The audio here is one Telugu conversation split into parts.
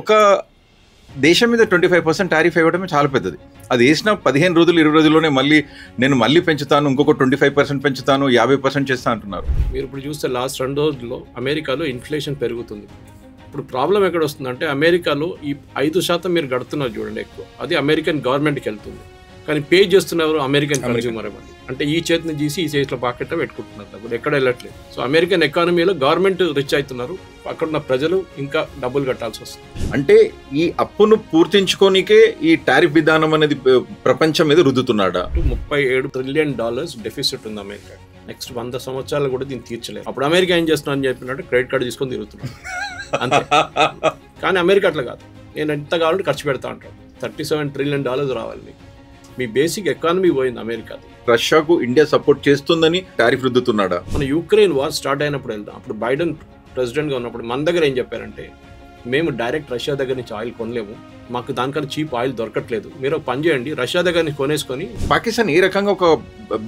ఒక దేశం మీద 25% టారిఫ్ ఇవ్వడమే చాలా పెద్దది. అది వేసిన 15 రోజులు 20 రోజుల్లోనే నేను మళ్ళీ పెంచుతాను, ఇంకొక 25% పెంచుతాను, 50% చేస్తా అంటున్నారు. మీరు ఇప్పుడు చూస్తే లాస్ట్ 2 రోజుల్లో అమెరికాలో ఇన్ఫ్లేషన్ పెరుగుతుంది. ఇప్పుడు ప్రాబ్లం ఎక్కడ వస్తుందంటే అమెరికాలో ఈ 5% మీరు కడుతున్నారు చూడండి ఎక్కువ, అది అమెరికన్ గవర్నమెంట్కి వెళ్తుంది. కానీ పే చేస్తున్నారు అమెరికన్ కన్జ్యూమర్ అని. అంటే ఈ చేతిని తీసి ఈ చేతిలో పాకెట్లో పెట్టుకుంటున్నారు, డబ్బులు ఎక్కడ వెళ్ళట్లేదు. సో అమెరికన్ ఎకానమీలో గవర్నమెంట్ రిచ్ అవుతున్నారు, అక్కడ ఉన్న ప్రజలు ఇంకా డబ్బులు కట్టాల్సి వస్తుంది. అంటే ఈ అప్పును పూర్తించుకోనికే ఈ టారిఫ్ విధానం అనేది ప్రపంచం మీద రుద్దుతున్నాడా? $37 ట్రిలియన్ డెఫిసిట్ ఉంది అమెరికా. నెక్స్ట్ 100 సంవత్సరాలు కూడా దీన్ని తీర్చలేదు. అప్పుడు అమెరికా ఏం చేస్తున్నా అని చెప్పినట్టు క్రెడిట్ కార్డు తీసుకొని తిరుగుతున్నాడు అంతే. కానీ అమెరికా అట్లా కాదు, నేను ఎంత కావాలంటే ఖర్చు పెడతా అంటాడు. $37 ట్రిలియన్ రావాలి. మీ బేసిక్ ఎకానమీ పోయింది అమెరికా. రష్యాకు ఇండియా సపోర్ట్ చేస్తుందని టారిఫ్ రుద్దుతున్నాడా? మన యుక్రెయిన్ వార్ స్టార్ట్ అయినప్పుడు వెళ్దాం, అప్పుడు బైడెన్ ప్రెసిడెంట్గా ఉన్నప్పుడు మన దగ్గర ఏం చెప్పారంటే, మేము డైరెక్ట్ రష్యా దగ్గర నుంచి ఆయిల్ కొనలేము, మాకు దానికన్నా చీప్ ఆయిల్ దొరకట్లేదు, మీరు ఒక పని చేయండి రష్యా దగ్గర నుంచి కొనేసుకొని. పాకిస్తాన్ ఏ రకంగా ఒక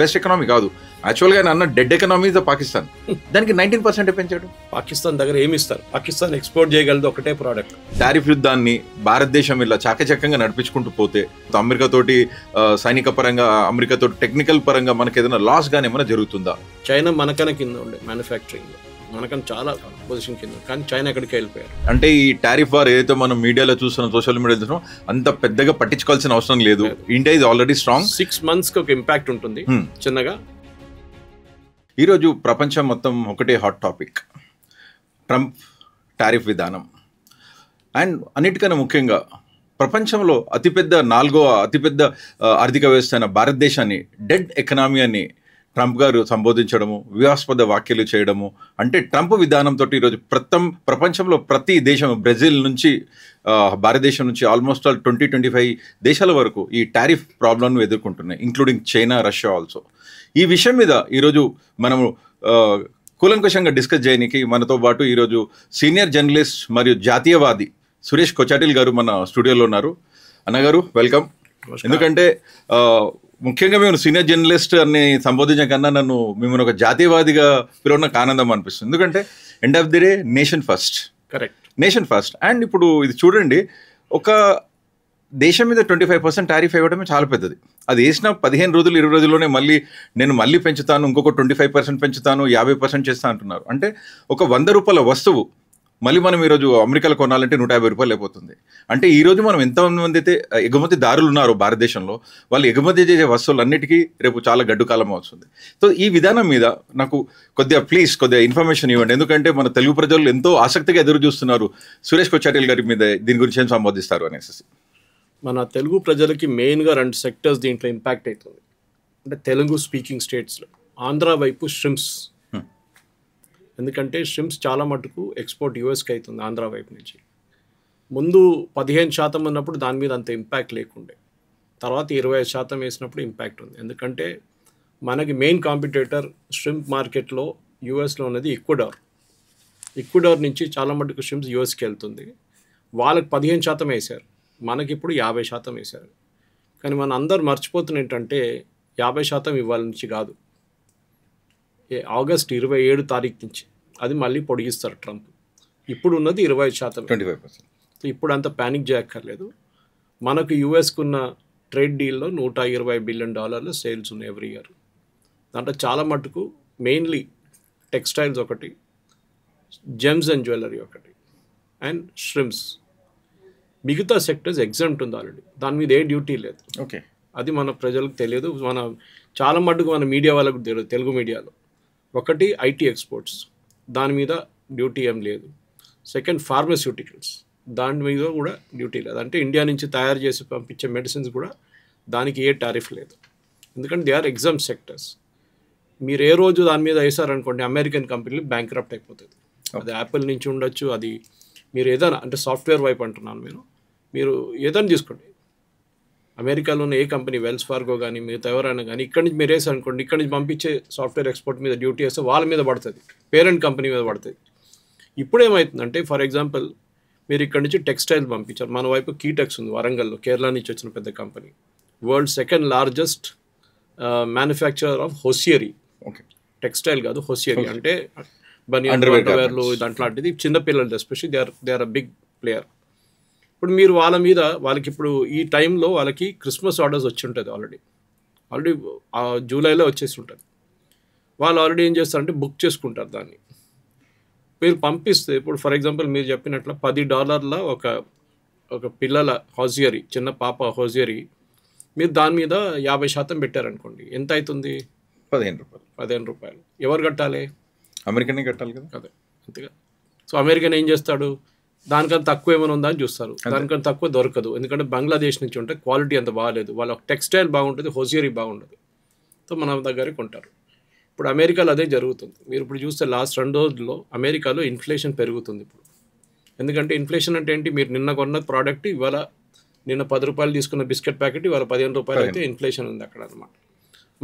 బెస్ట్ ఎకనామీ కాదు, యాక్చువల్గా అన్న dead economy is the Pakistan. దానికి 19% పెంచాడు. పాకిస్తాన్ దగ్గర ఏమి ఇస్తారు? పాకిస్తాన్ ఎక్స్పోర్ట్ చేయగలదు ఒకటే ప్రోడక్ట్. టారిఫ్ యుద్ధాన్ని భారతదేశం ఇలా చాకచక్యంగా నడిపించుకుంటూ పోతే అమెరికా తోటి సైనిక పరంగా, అమెరికా తోటి టెక్నికల్ పరంగా మనకి ఏదైనా లాస్ గానీ ఏమైనా జరుగుతుందా? చైనా మనకన్నా కింద ఉండే మ్యానుఫ్యాక్చరింగ్లో, మనకన్నా చాలా పొజిషన్ కింద, కానీ చైనా ఎక్కడికి వెళ్ళిపోయారు. అంటే ఈ టారిఫ్ వార్ ఏదైతే మనం మీడియాలో చూస్తున్నాం, సోషల్ మీడియా చూస్తున్నాం, అంత పెద్దగా పట్టించుకోవాల్సిన అవసరం లేదు. India is already strong. 6 monthsకి ఒక ఇంపాక్ట్ ఉంటుంది చిన్నగా. ఈరోజు ప్రపంచం మొత్తం ఒకటే హాట్ టాపిక్, ట్రంప్ టారిఫ్ విధానం. అండ్ అన్నిటికన్నా ముఖ్యంగా ప్రపంచంలో నాలుగవ అతిపెద్ద ఆర్థిక వ్యవస్థ అయిన భారతదేశాన్ని డెడ్ ఎకనామీ అని ట్రంప్ గారు సంబోధించడము, వివాదాస్పద వ్యాఖ్యలు చేయడము. అంటే ట్రంప్ విధానంతో ఈరోజు ప్రపంచంలో ప్రతి దేశం, బ్రెజిల్ నుంచి భారతదేశం నుంచి ఆల్మోస్ట్ ఆల్ 20-25 దేశాల వరకు ఈ టారిఫ్ ప్రాబ్లంను ఎదుర్కొంటున్నాయి, ఇంక్లూడింగ్ చైనా, రష్యా ఆల్సో. ఈ విషయం మీద ఈరోజు మనము కూలంకషంగా డిస్కస్ చేయడానికి మనతో పాటు ఈరోజు సీనియర్ జర్నలిస్ట్ మరియు జాతీయవాది సురేష్ కొచాటిల్ గారు మన స్టూడియోలో ఉన్నారు. అన్నగారు వెల్కమ్. ఎందుకంటే ముఖ్యంగా మేము సీనియర్ జర్నలిస్ట్ అని సంబోధించే కన్నా నన్ను మిమ్మల్ని ఒక జాతీయవాదిగా పిలవడానికి ఆనందం అనిపిస్తుంది. ఎందుకంటే end of the day nation first. Correct, nation first. And ఇప్పుడు ఇది చూడండి, ఒక దేశం మీద 25% టారిఫ్ ఇవ్వడమే చాలా పెద్దది. అది వేసిన 15 రోజులు 20 రోజుల్లోనే నేను మళ్ళీ పెంచుతాను, ఇంకొక 25% పెంచుతాను, 50% చేస్తా అంటున్నారు. అంటే ఒక ₹100 వస్తువు మళ్ళీ మనం ఈరోజు అమెరికాలో కొనాలంటే ₹150 అయిపోతుంది. అంటే ఈరోజు మనం ఎంతమంది అయితే ఎగుమతిదారులు ఉన్నారో భారతదేశంలో, వాళ్ళు ఎగుమతి చేసే వస్తువులన్నిటికీ రేపు చాలా గడ్డు కాలం అవుతుంది. సో ఈ విధానం మీద నాకు కొద్దిగా ఇన్ఫర్మేషన్ ఇవ్వండి. ఎందుకంటే మన తెలుగు ప్రజలు ఎంతో ఆసక్తిగా ఎదురు చూస్తున్నారు సురేష్ కొచాటిల్ గారి మీద దీని గురించి ఏం సంబోధిస్తారు అనేసి. మన తెలుగు ప్రజలకి మెయిన్గా 2 సెక్టర్స్ దీంట్లో ఇంపాక్ట్ అవుతుంది. అంటే తెలుగు స్పీకింగ్ స్టేట్స్లో ఆంధ్ర వైపు షిమ్స్, ఎందుకంటే షిమ్స్ చాలా మటుకు ఎక్స్పోర్ట్ యూఎస్కి అవుతుంది ఆంధ్ర వైపు నుంచి. ముందు 15% ఉన్నప్పుడు దాని మీద అంత ఇంపాక్ట్ లేకుండే, తర్వాత 25% వేసినప్పుడు ఇంపాక్ట్ ఉంది. ఎందుకంటే మనకి మెయిన్ కాంపిటేటర్ షింప్ మార్కెట్లో యూఎస్లో ఉన్నది ఈక్వెడార్ నుంచి చాలా మటుకు షిమ్స్ యూఎస్కి వెళ్తుంది. వాళ్ళకి 15% వేశారు, మనకి ఇప్పుడు 50% వేశారు. కానీ మన అందరు మర్చిపోతున్న ఏంటంటే 50% ఇవాళ నుంచి కాదు, ఆగస్ట్ 27 తారీఖు నుంచి అది మళ్ళీ పొడిగిస్తారు ట్రంప్. ఇప్పుడు ఉన్నది 25%, 25%. సో ఇప్పుడు అంత ప్యానిక్ చేయక్కర్లేదు. మనకు యూఎస్కున్న ట్రేడ్ డీల్లో $120 బిలియన్ సేల్స్ ఉన్నాయి ఎవ్రీ ఇయర్. దాంట్లో చాలా మటుకు మెయిన్లీ టెక్స్టైల్స్ ఒకటి, జెమ్స్ అండ్ జ్యువెలరీ ఒకటి, అండ్ ష్రిమ్స్. మిగతా సెక్టర్స్ ఎగ్జామ్ట్ ఉంది ఆల్రెడీ, దాని మీద ఏ డ్యూటీ లేదు. ఓకే, అది మన ప్రజలకు తెలియదు. చాలా మటుకు మన మీడియా వాళ్ళకు తెలియదు. తెలుగు మీడియాలో ఒకటి ఐటీ ఎక్స్పోర్ట్స్, దాని మీద డ్యూటీ ఏం లేదు. సెకండ్ ఫార్మస్యూటికల్స్, దాని మీద కూడా డ్యూటీ లేదు. అంటే ఇండియా నుంచి తయారు చేసి పంపించే మెడిసిన్స్ కూడా దానికి ఏ టారిఫ్ లేదు, ఎందుకంటే దే ఆర్ ఎగ్జామ్ సెక్టర్స్. మీరు ఏ రోజు దాని మీద వేసారనుకోండి, అమెరికన్ కంపెనీలు బ్యాంక్రప్ట్ అయిపోతుంది. అది యాపిల్ నుంచి ఉండొచ్చు, అది మీరు ఏదైనా, అంటే సాఫ్ట్వేర్ వైపు అంటున్నాను, మీరు ఏదైనా తీసుకోండి. అమెరికాలో ఉన్న ఏ కంపెనీ, వెల్స్ ఫార్గో కానీ మిగతా ఎవరైనా కానీ, ఇక్కడి నుంచి మీరు వేసారనుకోండి, ఇక్కడి నుంచి పంపించే సాఫ్ట్వేర్ ఎక్స్పోర్ట్ మీద డ్యూటీ వేస్తే వాళ్ళ మీద పడుతుంది, పేరెంట్ కంపెనీ మీద పడుతుంది. ఇప్పుడు ఏమవుతుందంటే, ఫర్ ఎగ్జాంపుల్ మీరు ఇక్కడి నుంచి టెక్స్టైల్ పంపించారు, మన వైపు కీటెక్స్ ఉంది వరంగల్లో, కేరళ నుంచి వచ్చిన పెద్ద company, world 2nd largest manufacturer of hosiery. Textile కాదు, హోసియరీ అంటే బనియన్ అండర్వేర్లు దాంట్లాంటిది, చిన్నపిల్లలది especially they are a big player. ఇప్పుడు మీరు వాళ్ళ మీద వాళ్ళకి ఇప్పుడు ఈ టైంలో వాళ్ళకి క్రిస్మస్ ఆర్డర్స్ వచ్చి ఉంటుంది ఆల్రెడీ జూలైలో వచ్చేసి ఉంటుంది. వాళ్ళు ఆల్రెడీ ఏం చేస్తారంటే బుక్ చేసుకుంటారు దాన్ని. మీరు పంపిస్తే ఇప్పుడు ఫర్ ఎగ్జాంపుల్ మీరు చెప్పినట్లు $10 ఒక పిల్లల హౌజియరీ, చిన్న పాప హౌజియరీ, మీరు దాని మీద 50% పెట్టారనుకోండి, ఎంత అవుతుంది? $15. ఎవరు కట్టాలి? అమెరికనే కట్టాలి కదా. అదే అంతేగా. సో అమెరికన్ ఏం చేస్తాడు, దానికన్నా తక్కువ ఏమైనా ఉందా అని చూస్తారు. దానికన్నా తక్కువ దొరకదు, ఎందుకంటే బంగ్లాదేశ్ నుంచి ఉంటే క్వాలిటీ అంత బాగాలేదు, వాళ్ళ టెక్స్టైల్ బాగుంటుంది, హోజియరీ బాగుండదు. సో మన దగ్గరే కొంటారు. ఇప్పుడు అమెరికాలో అదే జరుగుతుంది. మీరు ఇప్పుడు చూస్తే లాస్ట్ 2 రోజుల్లో అమెరికాలో ఇన్ఫ్లేషన్ పెరుగుతుంది ఇప్పుడు. ఎందుకంటే ఇన్ఫ్లేషన్ అంటే ఏంటి, మీరు నిన్న కొన్న ప్రోడక్ట్ ఇవాళ, నిన్న $10 తీసుకున్న బిస్కెట్ ప్యాకెట్ ఇవాళ $15 అయితే ఇన్ఫ్లేషన్ ఉంది అక్కడ అనమాట.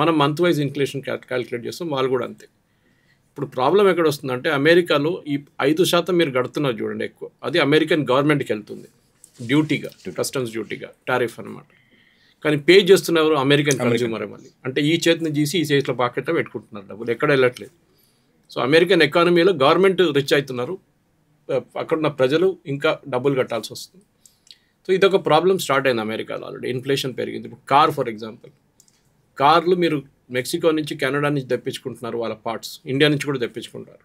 మనం మంత్ వైజ్ ఇన్ఫ్లేషన్ క్యాలిక్యులేట్ చేస్తాం, వాళ్ళు కూడా అంతే. ఇప్పుడు ప్రాబ్లం ఎక్కడ వస్తుందంటే అమెరికాలో ఈ 5% మీరు కడుతున్నారు చూడండి ఎక్కువ, అది అమెరికన్ గవర్నమెంట్కి వెళ్తుంది డ్యూటీగా, కస్టమ్స్ డ్యూటీగా, టారిఫ్ అనమాట. కానీ పే చేస్తున్నవారు అమెరికన్ కన్జ్యూమర్ మళ్ళీ, అంటే ఈ చేతిని తీసి ఈ చేతిలో పాకెట్లో పెట్టుకుంటున్నారు, డబ్బులు ఎక్కడ వెళ్ళట్లేదు. సో అమెరికన్ ఎకానమీలో గవర్నమెంట్ రిచ్ అవుతున్నారు, అక్కడున్న ప్రజలు ఇంకా డబ్బులు కట్టాల్సి వస్తుంది. సో ఇదొక ప్రాబ్లం స్టార్ట్ అయింది అమెరికాలో ఆల్రెడీ, ఇన్ఫ్లేషన్ పెరిగింది. ఇప్పుడు కార్ ఫర్ ఎగ్జాంపుల్, కార్లు మీరు మెక్సికో నుంచి, కెనడా నుంచి తెప్పించుకుంటున్నారు వాళ్ళ పార్ట్స్, ఇండియా నుంచి కూడా తెప్పించుకుంటారు.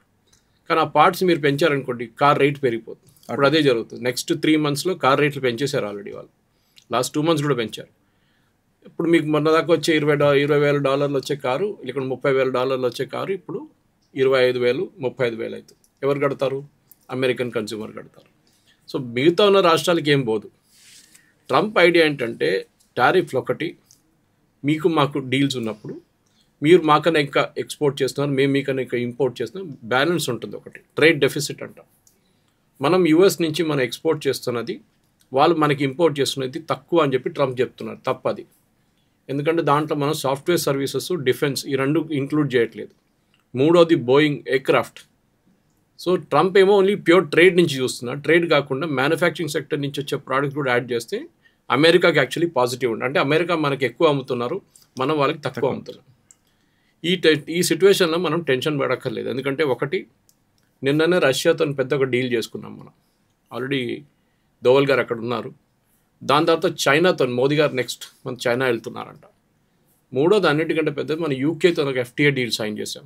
కానీ ఆ పార్ట్స్ మీరు పెంచారనుకోండి, కార్ రేట్ పెరిగిపోతుంది. ఇప్పుడు అదే జరుగుతుంది. నెక్స్ట్ 3 monthsలో కార్ రేట్లు పెంచేశారు ఆల్రెడీ వాళ్ళు, లాస్ట్ 2 months కూడా పెంచారు. ఇప్పుడు మీకు మొన్న దాకా వచ్చే $20,000 వచ్చే కారు, ఇక్కడ $30,000 వచ్చే కారు ఇప్పుడు 25,000, 35,000 అవుతుంది. ఎవరు కడతారు? అమెరికన్ కన్జ్యూమర్ కడతారు. సో మిగతా ఉన్న రాష్ట్రాలకి ఏం పోదు. ట్రంప్ ఐడియా ఏంటంటే టారిఫ్లు ఒకటి, మీకు మాకు డీల్స్ ఉన్నప్పుడు మీరు మాకన్నా ఇంకా ఎక్స్పోర్ట్ చేస్తున్నారు, మేము మీకన్నా ఇంకా ఇంపోర్ట్ చేస్తున్నాం, బ్యాలెన్స్ ఉంటుంది ఒకటి, ట్రేడ్ డెఫిసిట్ అంటాం. మనం యుఎస్ నుంచి మనం ఎక్స్పోర్ట్ చేస్తున్నది, వాళ్ళు మనకి ఇంపోర్ట్ చేస్తున్నది తక్కువ అని చెప్పి ట్రంప్ చెప్తున్నారు. తప్పది. ఎందుకంటే దాంట్లో మనం సాఫ్ట్వేర్ సర్వీసెస్, డిఫెన్స్ ఈ 2 ఇంక్లూడ్ చేయట్లేదు. మూడోది బోయింగ్ ఎయిర్క్రాఫ్ట్. సో ట్రంప్ ఏమో ఓన్లీ ప్యూర్ ట్రేడ్ నుంచి చూస్తున్నారు, ట్రేడ్ కాకుండా మ్యానుఫ్యాక్చరింగ్ సెక్టర్ నుంచి వచ్చే ప్రోడక్ట్ కూడా యాడ్ చేస్తే అమెరికాకి యాక్చువల్లీ పాజిటివ్ ఉంటుంది. అంటే అమెరికా మనకి ఎక్కువ అమ్ముతున్నారు, మనం వాళ్ళకి తక్కువ అమ్ముతున్నాం. ఈ సిచ్యువేషన్లో మనం టెన్షన్ పడక్కర్లేదు. ఎందుకంటే ఒకటి, నిన్ననే రష్యాతో పెద్ద ఒక డీల్ చేసుకున్నాం మనం, ఆల్రెడీ దోవల్ గారు అక్కడ ఉన్నారు. దాని తర్వాత చైనాతో మోదీ గారు నెక్స్ట్ మన చైనా వెళ్తున్నారంట. మూడోది అన్నిటికంటే పెద్దది, మన యూకేతో ఒక FTA డీల్ సైన్ చేసాం.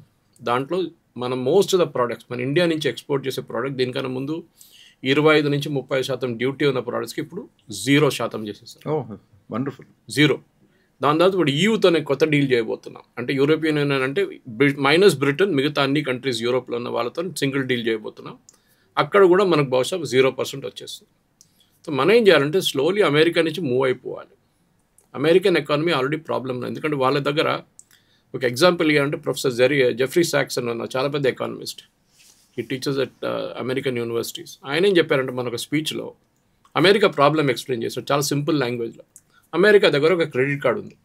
దాంట్లో మనం మోస్ట్ ఆఫ్ ద ప్రోడక్ట్స్ మన ఇండియా నుంచి ఎక్స్పోర్ట్ చేసే ప్రోడక్ట్, దీనికన్నా ముందు 25 నుంచి 30% డ్యూటీ ఉన్న ప్రోడక్ట్స్కి ఇప్పుడు 0% చేసేసారు. వండర్ఫుల్. 0. దాని తర్వాత ఇప్పుడు EUతోనే కొత్త డీల్ చేయబోతున్నాం. అంటే యూరోపియన్ యూనియన్ అంటే మైనస్ బ్రిటన్, మిగతా అన్ని కంట్రీస్ యూరోప్లో ఉన్న వాళ్ళతో సింగిల్ డీల్ చేయబోతున్నాం. అక్కడ కూడా మనకు బహుశా 0% వచ్చేస్తుంది. సో మనం ఏం చేయాలంటే స్లోలీ అమెరికా నుంచి మూవ్ అయిపోవాలి. అమెరికన్ ఎకానమీ ఆల్రెడీ ప్రాబ్లం ఉంది. ఎందుకంటే వాళ్ళ దగ్గర ఒక ఎగ్జాంపుల్ ఇవ్వాలంటే ప్రొఫెసర్ జెఫ్రీ సాక్స్ అన్న చాలా పెద్ద ఎకానమిస్ట్, ఈ టీచర్స్ అట్ అమెరికన్ యూనివర్సిటీస్. ఆయన ఏం చెప్పారంటే మన ఒక స్పీచ్లో అమెరికా ప్రాబ్లం ఎక్స్ప్లెయిన్ చేశారు చాలా సింపుల్ లాంగ్వేజ్లో. అమెరికా దగ్గర ఒక క్రెడిట్ కార్డు ఉంది,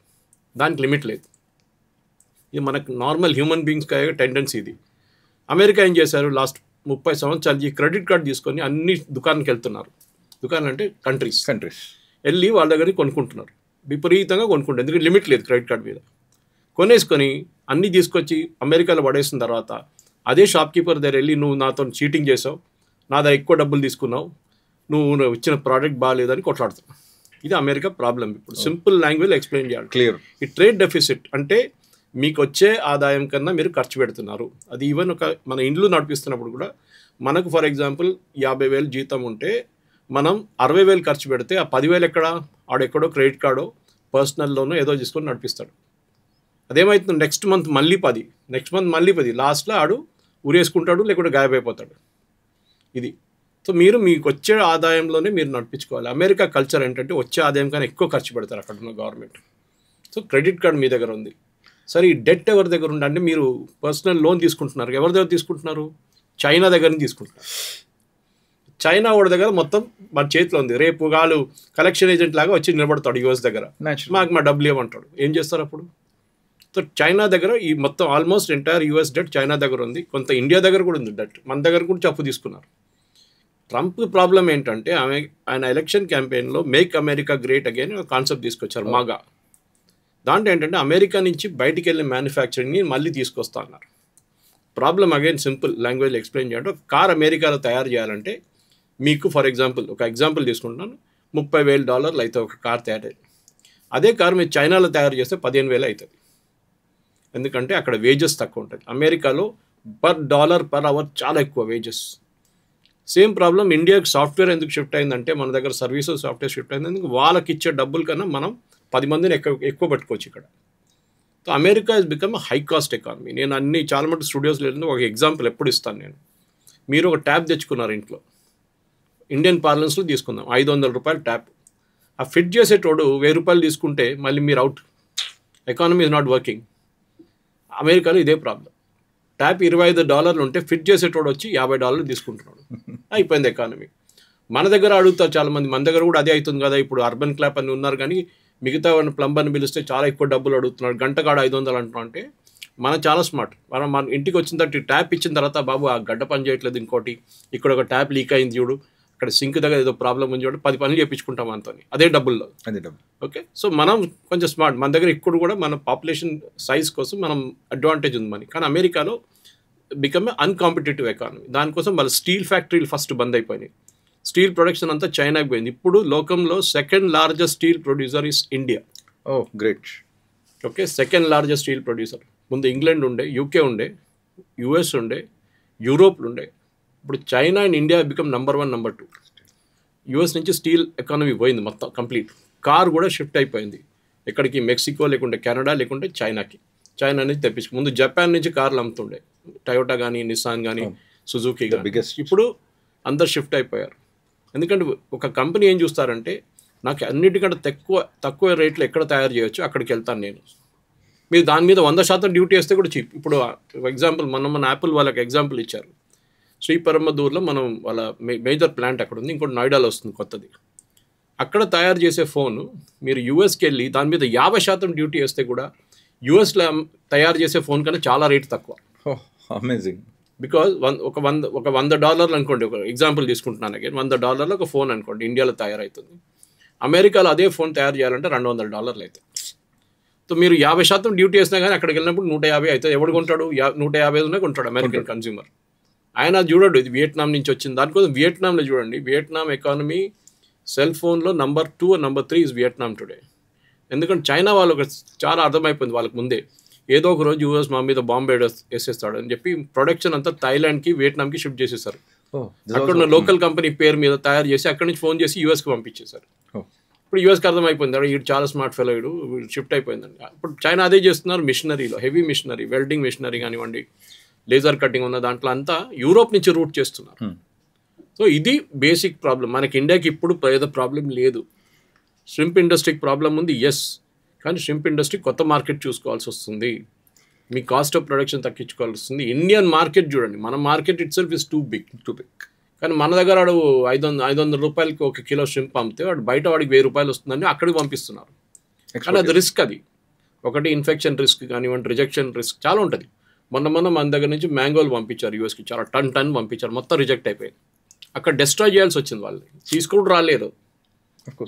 దానికి లిమిట్ లేదు. ఇది మనకు నార్మల్ హ్యూమన్ బీయింగ్స్కి టెండెన్సీ ఇది. అమెరికా ఏం చేశారు, లాస్ట్ 30 సంవత్సరాలు ఈ క్రెడిట్ కార్డు తీసుకొని అన్ని దుకాణానికి వెళ్తున్నారు. దుకాణాలు అంటే కంట్రీస్ వెళ్ళి వాళ్ళ దగ్గరికి కొనుక్కుంటున్నారు, విపరీతంగా కొనుక్కుంటారు. ఎందుకంటే లిమిట్ లేదు క్రెడిట్ కార్డు మీద. కొనేసుకొని అన్నీ తీసుకొచ్చి అమెరికాలో పడేసిన తర్వాత అదే షాప్ కీపర్ దగ్గర వెళ్ళి, నువ్వు నాతో చీటింగ్ చేసావు, నా దగ్గర ఎక్కువ డబ్బులు తీసుకున్నావు, నువ్వు ఇచ్చిన ప్రోడక్ట్ బాగాలేదని కొట్లాడుతున్నావు. ఇది అమెరికా ప్రాబ్లం. ఇప్పుడు సింపుల్ లాంగ్వేజ్ ఎక్స్ప్లెయిన్ చేయాలి. క్లియర్. ఈ ట్రేడ్ డెఫిసిట్ అంటే మీకు వచ్చే ఆదాయం కన్నా మీరు ఖర్చు పెడుతున్నారు. అది ఈవెన్ ఒక మన ఇండ్లు నడిపిస్తున్నప్పుడు కూడా మనకు ఫర్ ఎగ్జాంపుల్ 50,000 జీతం ఉంటే మనం 60,000 ఖర్చు పెడితే ఆ 10,000 ఎక్కడ, ఆడెక్కడో క్రెడిట్ కార్డో పర్సనల్ లోనో ఏదో తీసుకొని నడిపిస్తాడు. అదేమవుతుంది, నెక్స్ట్ మంత్ మళ్ళీ 10, లాస్ట్లో ఆడు ఊరేసుకుంటాడు, లేకుంటే గాయపడిపోతాడు. ఇది. సో మీరు మీకు వచ్చే ఆదాయంలోనే మీరు నడిపించుకోవాలి. అమెరికా కల్చర్ ఏంటంటే వచ్చే ఆదాయం కానీ ఎక్కువ ఖర్చు పెడతారు అక్కడ ఉన్న గవర్నమెంట్. సో క్రెడిట్ కార్డ్ మీ దగ్గర ఉంది, సరే ఈ డెట్ ఎవరి దగ్గర ఉంది అంటే మీరు పర్సనల్ లోన్ తీసుకుంటున్నారు, ఎవరి దగ్గర తీసుకుంటున్నారు, చైనా దగ్గర నుంచి తీసుకుంటున్నారు. చైనా వాడి దగ్గర మొత్తం మన చేతిలో ఉంది. రేపు వాళ్ళు కలెక్షన్ ఏజెంట్ లాగా వచ్చి నిలబడతాడు యుఎస్ దగ్గర, మా డబ్బులు ఏమంటాడు, ఏం చేస్తారు అప్పుడు? సో చైనా దగ్గర ఈ మొత్తం almost entire US debt China దగ్గర ఉంది, కొంత ఇండియా దగ్గర కూడా ఉంది డెట్, మన దగ్గర కూడా అప్పు తీసుకున్నారు. ట్రంప్ ప్రాబ్లం ఏంటంటే ఆయన ఎలక్షన్ క్యాంపెయిన్లో make America great again concept తీసుకొచ్చారు మాగా. దాంట్లో ఏంటంటే అమెరికా నుంచి బయటికి వెళ్ళే మ్యానుఫ్యాక్చరింగ్ని మళ్ళీ తీసుకొస్తా అన్నారు. Problem again simple language explain చేయాలంటే, కార్ అమెరికాలో తయారు చేయాలంటే మీకు ఫర్ ఎగ్జాంపుల్ ఒక ఎగ్జాంపుల్ తీసుకుంటున్నాను, $30,000 అవుతుంది ఒక కార్ తయారు. అదే కార్ మీరు చైనాలో తయారు చేస్తే 15,000 అవుతుంది. ఎందుకంటే అక్కడ వేజెస్ తక్కువ ఉంటుంది. అమెరికాలో $1 చాలా ఎక్కువ వేజెస్. సేమ్ ప్రాబ్లం ఇండియాకి సాఫ్ట్వేర్ ఎందుకు షిఫ్ట్ అయిందంటే మన దగ్గర సర్వీసెస్ సాఫ్ట్వేర్ షిఫ్ట్ అయింది. ఎందుకు వాళ్ళకి ఇచ్చే డబ్బుల కన్నా మనం 10 మందిని ఎక్కువ పెట్టుకోవచ్చు ఇక్కడ. So America is become high cost economy. నేను చాలా మటుకు స్టూడియోస్ లేదు. ఒక ఎగ్జాంపుల్ ఎప్పుడు ఇస్తాను నేను. మీరు ఒక ట్యాప్ తెచ్చుకున్నారు ఇంట్లో, ఇండియన్ పార్లెన్స్లో తీసుకుందాం, $500 ట్యాప్. ఆ ఫిట్ చేసేటోడు $1,000 తీసుకుంటే మళ్ళీ మీరు out. Economy is not working. అమెరికాలో ఇదే ప్రాబ్లం. ట్యాప్ $25 ఉంటే ఫిట్ చేసేటోడు వచ్చి $50 తీసుకుంటున్నాడు. అయిపోయింది ఎకానమీ. మన దగ్గర అడుగుతారు చాలామంది, మన దగ్గర కూడా అదే అవుతుంది కదా. ఇప్పుడు అర్బన్ క్లాప్ అని ఉన్నారు కానీ మిగతా ప్లంబర్ని పిలిస్తే చాలా ఎక్కువ డబ్బులు అడుగుతున్నాడు, గంటకాడ 500 అంటున్నాం. అంటే మనం చాలా స్మార్ట్. మన ఇంటికి వచ్చిన తర్వాత ట్యాప్ ఇచ్చిన తర్వాత, బాబు ఆ గడ్డ పని చేయట్లేదు, ఇంకోటి ఇక్కడ ఒక ట్యాప్ లీక్ అయింది చూడు, అక్కడ సింక్ దగ్గర ఏదో ప్రాబ్లం ఉంది చూడు, 10 పనులు చేయించుకుంటాం అంతా, అదే డబ్బుల్లో. ఓకే, సో మనం కొంచెం స్మార్ట్. మన దగ్గర ఇక్కడ కూడా మన పాపులేషన్ సైజ్ కోసం మనం అడ్వాంటేజ్ ఉంది మనకి. కానీ అమెరికాలో బికమ్ అన్కాంపిటేటివ్ ఎకానమీ. దానికోసం వాళ్ళ స్టీల్ ఫ్యాక్టరీలు ఫస్ట్ బంద్ అయిపోయినాయి. స్టీల్ ప్రొడక్షన్ అంతా చైనాకి పోయింది. ఇప్పుడు లోకంలో second largest steel producer is India. Oh great. Okay, second largest steel producer. ముందు ఇంగ్లాండ్ ఉండే, యూకే ఉండే, యుఎస్ ఉండే, యూరోప్లు ఉండే. ఇప్పుడు China and India become number 1, number 2. US నుంచి స్టీల్ ఎకానమీ పోయింది మొత్తం కంప్లీట్. కార్ కూడా షిఫ్ట్ అయిపోయింది ఎక్కడికి, మెక్సికో లేకుంటే కెనడా లేకుంటే చైనాకి. చైనా నుంచి తెప్పించు. ముందు జపాన్ నుంచి కార్లు అమ్ముతుండే, టయోటా కానీ, నిసాన్ కానీ, సుజుకి కానీ. ఇప్పుడు అందరు షిఫ్ట్ అయిపోయారు. ఎందుకంటే ఒక కంపెనీ ఏం చూస్తారంటే, నాకు అన్నిటికంటే తక్కువ రేట్లో ఎక్కడ తయారు చేయొచ్చు అక్కడికి వెళ్తాను నేను. మీరు దాని మీద 100% డ్యూటీ వేస్తే కూడా చీప్. ఇప్పుడు ఎగ్జాంపుల్ మన యాపిల్ వాళ్ళకి ఎగ్జాంపుల్ ఇచ్చారు. శ్రీపెరంబదూర్లో మనం వాళ్ళ మేజర్ ప్లాంట్ అక్కడ ఉంది, ఇంకోటి నోయిడాలో వస్తుంది కొత్తది. అక్కడ తయారు చేసే ఫోన్ మీరు యూఎస్కి వెళ్ళి దాని మీద 50% డ్యూటీ వేస్తే కూడా యూఎస్లో తయారు చేసే ఫోన్ కన్నా చాలా రేట్ తక్కువ. అమేజింగ్. బికాజ్ ఒక $100 అనుకోండి, ఒక ఎగ్జాంపుల్ తీసుకుంటున్నాను అగైన్, $100 ఒక ఫోన్ అనుకోండి ఇండియాలో తయారవుతుంది. అమెరికాలో అదే ఫోన్ తయారు చేయాలంటే $200 అవుతుంది. సో మీరు 50% డ్యూటీ వేసినా కానీ అక్కడికి వెళ్ళినప్పుడు 150 అవుతుంది. ఎవడు కొంటాడు? 150 కొంటాడు అమెరికన్ కన్స్యూమర్. ఆయన చూడడు ఇది వియట్నాం నుంచి వచ్చింది. దానికోసం వియట్నాంలో చూడండి, వియట్నాం ఎకానమీ సెల్ ఫోన్లో number 2 number 3 is Vietnam today. ఎందుకంటే చైనా వాళ్ళకి చాలా అర్థమైపోయింది వాళ్ళకి ముందే, ఏదో ఒక రోజు యూఎస్ మా మీద బాంబే వేసేస్తాడు అని చెప్పి ప్రొడక్షన్ అంతా థాయిలాండ్కి, వియట్నాంకి షిఫ్ట్ చేసేసారు. అక్కడ ఉన్న లోకల్ కంపెనీ పేరు మీద తయారు చేసి అక్కడి నుంచి ఫోన్ చేసి యూఎస్కి పంపించేశారు. ఇప్పుడు యూఎస్కి అర్థమైపోయింది వీడు చాలా స్మార్ట్ ఫెలో, వీడు షిఫ్ట్ అయిపోయిందండి. ఇప్పుడు చైనా అదే చేస్తున్నారు మిషనరీలో, హెవీ మిషనరీ, వెల్డింగ్ మిషనరీ కానివ్వండి, లేజర్ కటింగ్ ఉన్న దాంట్లో అంతా యూరోప్ నుంచి రూట్ చేస్తున్నారు. సో ఇది బేసిక్ ప్రాబ్లం. మనకి ఇండియాకి ఇప్పుడు ఏదో ప్రాబ్లం లేదు. ష్రింప్ ఇండస్ట్రీకి ప్రాబ్లం ఉంది, ఎస్. కానీ ష్రింప్ ఇండస్ట్రీ కొత్త మార్కెట్ చూసుకోవాల్సి వస్తుంది. మీ కాస్ట్ ఆఫ్ ప్రొడక్షన్ తగ్గించుకోవాల్సి వస్తుంది. ఇండియన్ మార్కెట్ చూడండి, మన market itself is too big. కానీ మన దగ్గర వాడు $500 ఒక కిలో ష్రింప్ అమ్మితే వాడు బయట వాడికి $1000 వస్తుందని అక్కడికి పంపిస్తున్నారు. కానీ అది రిస్క్. అది ఒకటి ఇన్ఫెక్షన్ రిస్క్ కానివ్వండి, రిజెక్షన్ రిస్క్ చాలా ఉంటుంది. మొన్న మన దగ్గర నుంచి మ్యాంగోలు పంపించారు యూఎస్కి, చాలా టన్ పంపించారు, మొత్తం రిజెక్ట్ అయిపోయింది. అక్కడ డిస్ట్రాయ్ చేయాల్సి వచ్చింది, వాళ్ళు తీసుకుంటూ రాలేరు.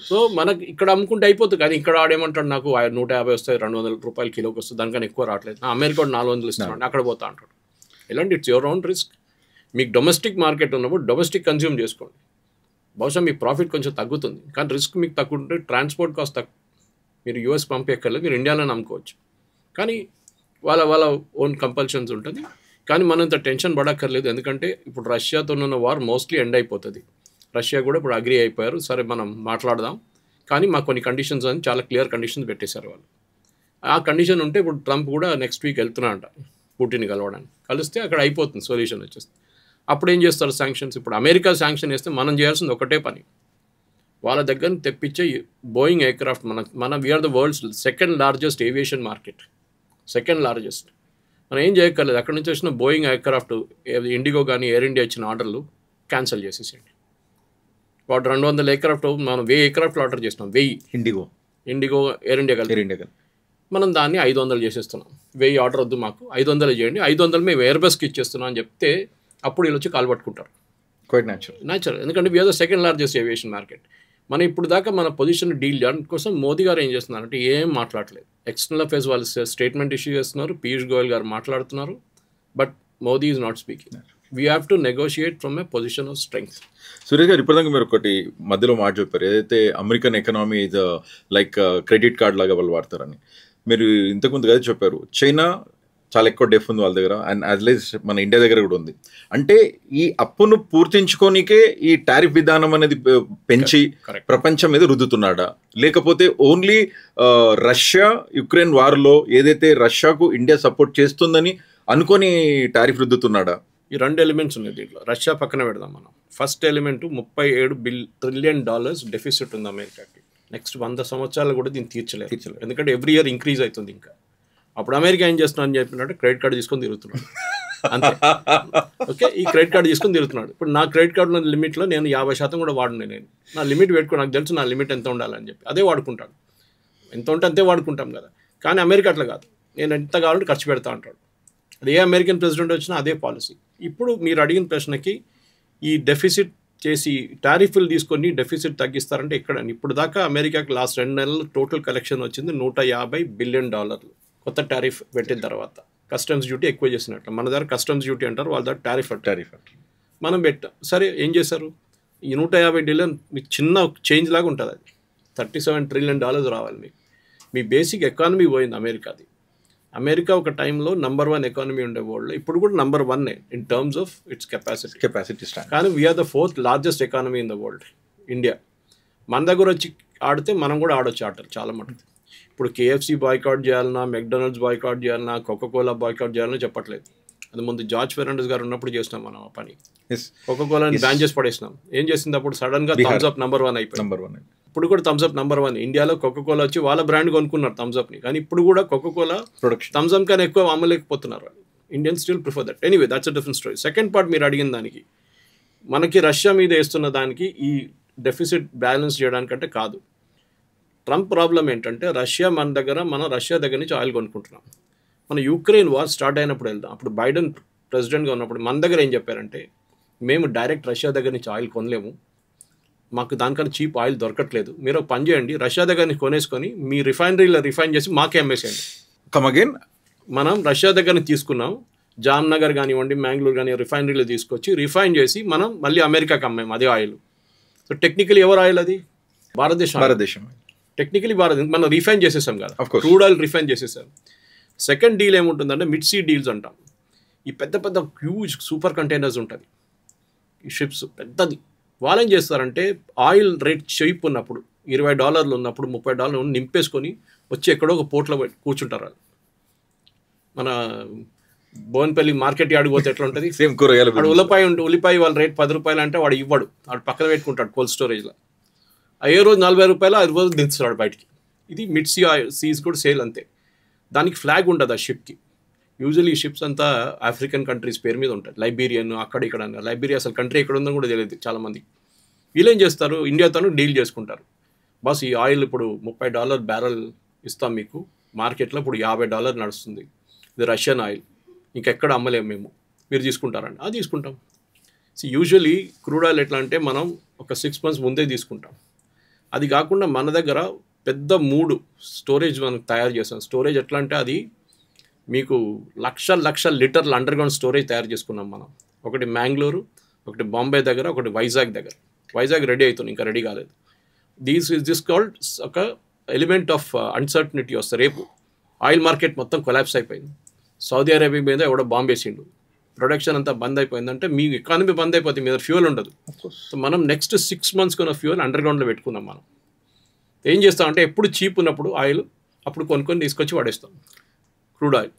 సో మనకి ఇక్కడ అమ్ముకుంటే అయిపోతుంది. కానీ ఇక్కడ ఆడేమంటాడు, నాకు $150 వస్తాయి, $200 కిలోకి వస్తుంది, దానికన్నా ఎక్కువ రావట్లేదు, నా అమెరికా $400 ఇస్తున్నాడు, అక్కడ పోతా అంటాడు. ఇలాంటి ఇట్స్ యువర్ ఓన్ రిస్క్. మీకు డొమెస్టిక్ మార్కెట్ ఉన్నప్పుడు డొమెస్టిక్ కన్జ్యూమ్ చేసుకోండి, బహుశా మీ ప్రాఫిట్ కొంచెం తగ్గుతుంది. కానీ రిస్క్ మీకు తగ్గుంటే ట్రాన్స్పోర్ట్ కాస్ట్ తక్కువ. మీరు యూఎస్ పంపించక్కర్లేదు, మీరు ఇండియాలోనే అమ్ముకోవచ్చు. కానీ వాళ్ళ ఓన్ కంపల్షన్స్ ఉంటుంది. కానీ మనంత టెన్షన్ పడక్కర్లేదు, ఎందుకంటే ఇప్పుడు రష్యాతో ఉన్న వార్ మోస్ట్లీ ఎండ్ అయిపోతుంది. రష్యా కూడా ఇప్పుడు అగ్రీ అయిపోయారు, సరే మనం మాట్లాడదాం, కానీ మాకు కొన్ని కండిషన్స్ అని చాలా క్లియర్ కండిషన్స్ పెట్టేశారు వాళ్ళు. ఆ కండిషన్ ఉంటే ఇప్పుడు ట్రంప్ కూడా నెక్స్ట్ వీక్ వెళ్తున్నాడంట పుటిన్ కలవడానికి. కలిస్తే అక్కడ అయిపోతుంది, సొల్యూషన్ వచ్చేస్తుంది. అప్పుడు ఏం చేస్తారు శాంక్షన్స్? ఇప్పుడు అమెరికా శాంక్షన్ వేస్తే మనం చేయాల్సింది ఒకటే పని, వాళ్ళ దగ్గర తెప్పించే బోయింగ్ ఎయిర్క్రాఫ్ట్. మన we're the world's second largest aviation market, second largest. మనం ఏం చేయక్కర్లేదు, అక్కడి నుంచి వచ్చిన బోయింగ్ ఎయిర్క్రాఫ్ట్, ఇండిగో కానీ ఎయిర్ ఇండియా ఇచ్చిన ఆర్డర్లు క్యాన్సిల్ చేసేసేయండి. వాడు 200 ఎయిర్క్రాఫ్ట్, మనం 1000 ఎయిర్క్రాఫ్ట్ ఆర్డర్ చేసినాం, 1000 ఇండిగో ఎయిర్ ఇండియా కలిపి మనం దాన్ని 500 చేసేస్తున్నాం. 1000 ఆర్డర్ వద్దు మాకు, 500 చేయండి, 500 మేము ఎయిర్బస్కి ఇచ్చేస్తున్నాం అని చెప్తే అప్పుడు వీళ్ళు వచ్చి కాలు పట్టుకుంటారు. క్వైట్ న్యాచురల్, ఎందుకంటే we're the second largest aviation market. మనం ఇప్పుడు దాకా మన పొజిషన్ డీల్ దానికోసం మోదీ గారు ఏం చేస్తున్నారంటే ఏం మాట్లాడలేదు. ఎక్స్టర్నల్ అఫేర్స్ వాళ్ళు స్టేట్మెంట్ ఇష్యూ చేస్తున్నారు, పీయూష్ గోయల్ గారు మాట్లాడుతున్నారు, but Modi is not speaking. We have to negotiate from a position of strength. Suresh గారు, ఇప్పటిదాకా మీరు ఒకటి మధ్యలో మాట చెప్పారు, ఏదైతే American economy is like credit card లాగా వాళ్ళు వాడతారని. మీరు ఇంతకుముందు కదా చెప్పారు, చైనా చాలా ఎక్కువ డెఫ్ ఉంది వాళ్ళ దగ్గర, అండ్ యాజ్ లైజ్ మన ఇండియా దగ్గర కూడా ఉంది. అంటే ఈ అప్పును పూర్తించుకోనికే ఈ టారిఫ్ విధానం అనేది పెంచి ప్రపంచం మీద రుద్దుతున్నాడా, లేకపోతే ఓన్లీ రష్యా యుక్రెయిన్ వార్లో ఏదైతే రష్యాకు ఇండియా సపోర్ట్ చేస్తుందని అనుకొని టారిఫ్ రుద్దుతున్నాడా? ఈ 2 ఎలిమెంట్స్ ఉన్నాయి దీంట్లో. రష్యా పక్కన పెడదాం మనం. ఫస్ట్ ఎలిమెంట్ $37 ట్రిలియన్ డెఫిసిట్ ఉంది అమెరికాకి. నెక్స్ట్ 100 సంవత్సరాలు కూడా దీన్ని తీర్చలేదు. ఎందుకంటే ఎవ్రీ ఇయర్ ఇంక్రీజ్ అవుతుంది. ఇంకా అప్పుడు అమెరికా ఏం చేస్తున్నాడు అని చెప్పినట్టు క్రెడిట్ కార్డు తీసుకొని తిరుగుతున్నాడు అంతే. ఓకే, ఈ క్రెడిట్ కార్డు తీసుకొని తిరుగుతున్నాడు. ఇప్పుడు నా క్రెడిట్ కార్డు లిమిట్లో నేను 50% కూడా వాడినాను. నేను నా లిమిట్ పెట్టుకో, నాకు తెలుసు నా లిమిట్ ఎంత ఉండాలని చెప్పి అదే వాడుకుంటాడు. ఎంత ఉంటే అంతే వాడుకుంటాం కదా. కానీ అమెరికా అట్లా కాదు, నేను ఎంత కావాలంటే ఖర్చు పెడతా అంటాడు. అది ఏ అమెరికన్ ప్రెసిడెంట్ వచ్చినా అదే పాలసీ. ఇప్పుడు మీరు అడిగిన ప్రశ్నకి ఈ డెఫిసిట్ చేసి టారిఫ్లు తీసుకొని డెఫిసిట్ తగ్గిస్తారంటే ఇక్కడ ఇప్పుడు దాకా అమెరికాకి లాస్ట్ 2 నెలలు టోటల్ కలెక్షన్ వచ్చింది $150 బిలియన్. కొత్త టారిఫ్ పెట్టిన తర్వాత కస్టమ్స్ డ్యూటీ ఎక్కువ చేసినట్లు. మన దగ్గర కస్టమ్స్ డ్యూటీ అంటారు, వాళ్ళ దగ్గర టారిఫ్ మనం పెట్టాం. సరే ఏం చేశారు, ఈ $150 బిలియన్ మీకు చిన్న చేంజ్ లాగా ఉంటుంది. అది $37 ట్రిలియన్ రావాలి మీకు. మీ బేసిక్ ఎకానమీ పోయింది అమెరికాది. అమెరికా ఒక టైంలో నంబర్ 1 ఎకానమీ ఉండే వరల్డ్లో, ఇప్పుడు కూడా number 1 in terms of its capacity. కానీ we are the 4th largest economy in the world India. మన దగ్గర వచ్చి ఆడితే మనం కూడా ఆడొచ్చు ఆటలు చాలా మటుకు. ఇప్పుడు KFC బాయ్కాట్ చేయాలన్నా, మెక్డొనాల్డ్స్ బాయ్కాట్ చేయాలన్నా, కోకోకోలా బాయ్కాట్ చేయాలన్నా చెప్పట్లేదు. అది ముందు జార్జ్ ఫెర్నాండెస్ గారు ఉన్నప్పుడు చేసినాం మనం ఆ పని. కోకోకోలాని బ్యాన్ చేసి పడేసినాం. ఏం చేసింది అప్పుడు సడన్గా థమ్స్ అప్ నంబర్ 1 అయిపోయింది. ఇప్పుడు కూడా థమ్స్ అప్ నంబర్ 1. ఇండియాలో కోకోకోలా వచ్చి వాళ్ళ బ్రాండ్ కొనుక్కున్నారు థమ్స్ అప్ని. కానీ ఇప్పుడు కూడా కోకోకోలా థమ్స్ అప్ కానీ ఎక్కువ అమ్మలేకపోతున్నారు. Indians still prefer that. Anyway, that's a different story. Second part మీరు అడిగిన దానికి, మనకి రష్యా మీద వేస్తున్న దానికి ఈ డెఫిసిట్ బ్యాలెన్స్ చేయడానికంటే కాదు. ట్రంప్ ప్రాబ్లం ఏంటంటే మనం రష్యా దగ్గర నుంచి ఆయిల్ కొనుక్కుంటున్నాం. మన యుక్రెయిన్ వార్ స్టార్ట్ అయినప్పుడు వెళ్దాం. అప్పుడు బైడెన్ ప్రెసిడెంట్గా ఉన్నప్పుడు మన దగ్గర ఏం చెప్పారంటే, మేము డైరెక్ట్ రష్యా దగ్గర నుంచి ఆయిల్ కొనలేము, మాకు దానికన్నా చీప్ ఆయిల్ దొరకట్లేదు, మీరు ఒక పని చేయండి, రష్యా దగ్గర నుంచి కొనేసుకొని మీ రిఫైనరీలో రిఫైన్ చేసి మాకే అమ్మేసేయండి. మనం రష్యా దగ్గర నుంచి తీసుకున్నాం, జామ్నగర్ కానివ్వండి, మ్యాంగ్లూర్ కానీ రిఫైనరీలో తీసుకొచ్చి రిఫైన్ చేసి మనం మళ్ళీ అమెరికాకి అమ్మాము అదే ఆయిల్. సో టెక్నికలీ ఎవరు ఆయిల్ అది? భారతదేశం. టెక్నికలీ మనం రిఫైన్ చేసేసాం కదా, క్రూడ్ ఆయిల్ రిఫైన్ చేసేసాం. సెకండ్ డీల్ ఏముంటుందంటే మిడ్ సీ డీల్స్ అంటాం. ఈ పెద్ద పెద్ద హ్యూజ్ సూపర్ కంటైనర్స్ ఉంటుంది, ఈ షిప్స్ పెద్దది. వాళ్ళు ఏం చేస్తారంటే ఆయిల్ రేట్ చీప్ ఉన్నప్పుడు $20 ఉన్నప్పుడు $30 నింపేసుకొని వచ్చి ఎక్కడో ఒక పోర్ట్లో కూర్చుంటారు. వాళ్ళు మన బోన్పల్లి మార్కెట్ యార్డ్కి పోతే ఎట్లా ఉంటుంది, సేమ్ కూరగాయలు. వాడు ఉల్లిపాయ వాళ్ళ రేట్ $10 అంటే వాడు ఇవ్వడు, వాడు పక్కన పెట్టుకుంటాడు కోల్డ్ స్టోరేజ్లో. అయ్యే రోజు $40, 5 రోజులు దించుతాడు బయటికి. ఇది మిడ్ సీస్ కూడా సేల్ అంతే. దానికి ఫ్లాగ్ ఉంటుంది ఆ షిప్కి. యూజువల్లీ ఈ షిప్స్ అంతా ఆఫ్రికన్ కంట్రీస్ పేరు మీద ఉంటుంది, లైబీరియన్ అక్కడ ఇక్కడ. లైబీరియా అసలు కంట్రీ ఎక్కడ ఉందో కూడా తెలియదు చాలామంది. వీళ్ళు ఏం చేస్తారు, ఇండియాతోనూ డీల్ చేసుకుంటారు. బాస్ ఈ ఆయిల్ ఇప్పుడు $30 బ్యారెల్ ఇస్తాం మీకు, మార్కెట్లో ఇప్పుడు $50 నడుస్తుంది, ఇది రష్యన్ ఆయిల్, ఇంకెక్కడ అమ్మలేము మేము, మీరు తీసుకుంటారండి. అది తీసుకుంటాం. సో యూజువల్లీ క్రూడ్ ఆయిల్ ఎట్లా అంటే మనం ఒక 6 months ముందే తీసుకుంటాం. అది కాకుండా మన దగ్గర పెద్ద 3 స్టోరేజ్ మనం తయారు చేస్తాం. స్టోరేజ్ ఎట్లా అంటే అది మీకు లక్షల లీటర్ల అండర్గ్రౌండ్ స్టోరేజ్ తయారు చేసుకున్నాం మనం. ఒకటి మ్యాంగ్లూరు, ఒకటి బాంబే దగ్గర, ఒకటి వైజాగ్ దగ్గర. వైజాగ్ రెడీ అవుతుంది, ఇంకా రెడీ కాలేదు. దిస్ కాల్డ్ ఒక ఎలిమెంట్ ఆఫ్ అన్సర్టనిటీ వస్తుంది. రేపు ఆయిల్ మార్కెట్ మొత్తం కొలాప్స్ అయిపోయింది, సౌదీ అరేబియా మీద ఎవడో బాంబు వేసిండు, ప్రొడక్షన్ అంతా బంద్ అయిపోయిందంటే మీ ఎకానమీ బంద్ అయిపోతుంది, మీద ఫ్యూయల్ ఉండదు. సో మనం నెక్స్ట్ 6 months కొన్న ఫ్యూయల్ అండర్గ్రౌండ్లో పెట్టుకున్నాం. మనం ఏం చేస్తామంటే ఎప్పుడు చీప్ ఉన్నప్పుడు ఆయిల్ అప్పుడు కొనుక్కొని తీసుకొచ్చి వాడేస్తాం క్రూడ్ ఆయిల్.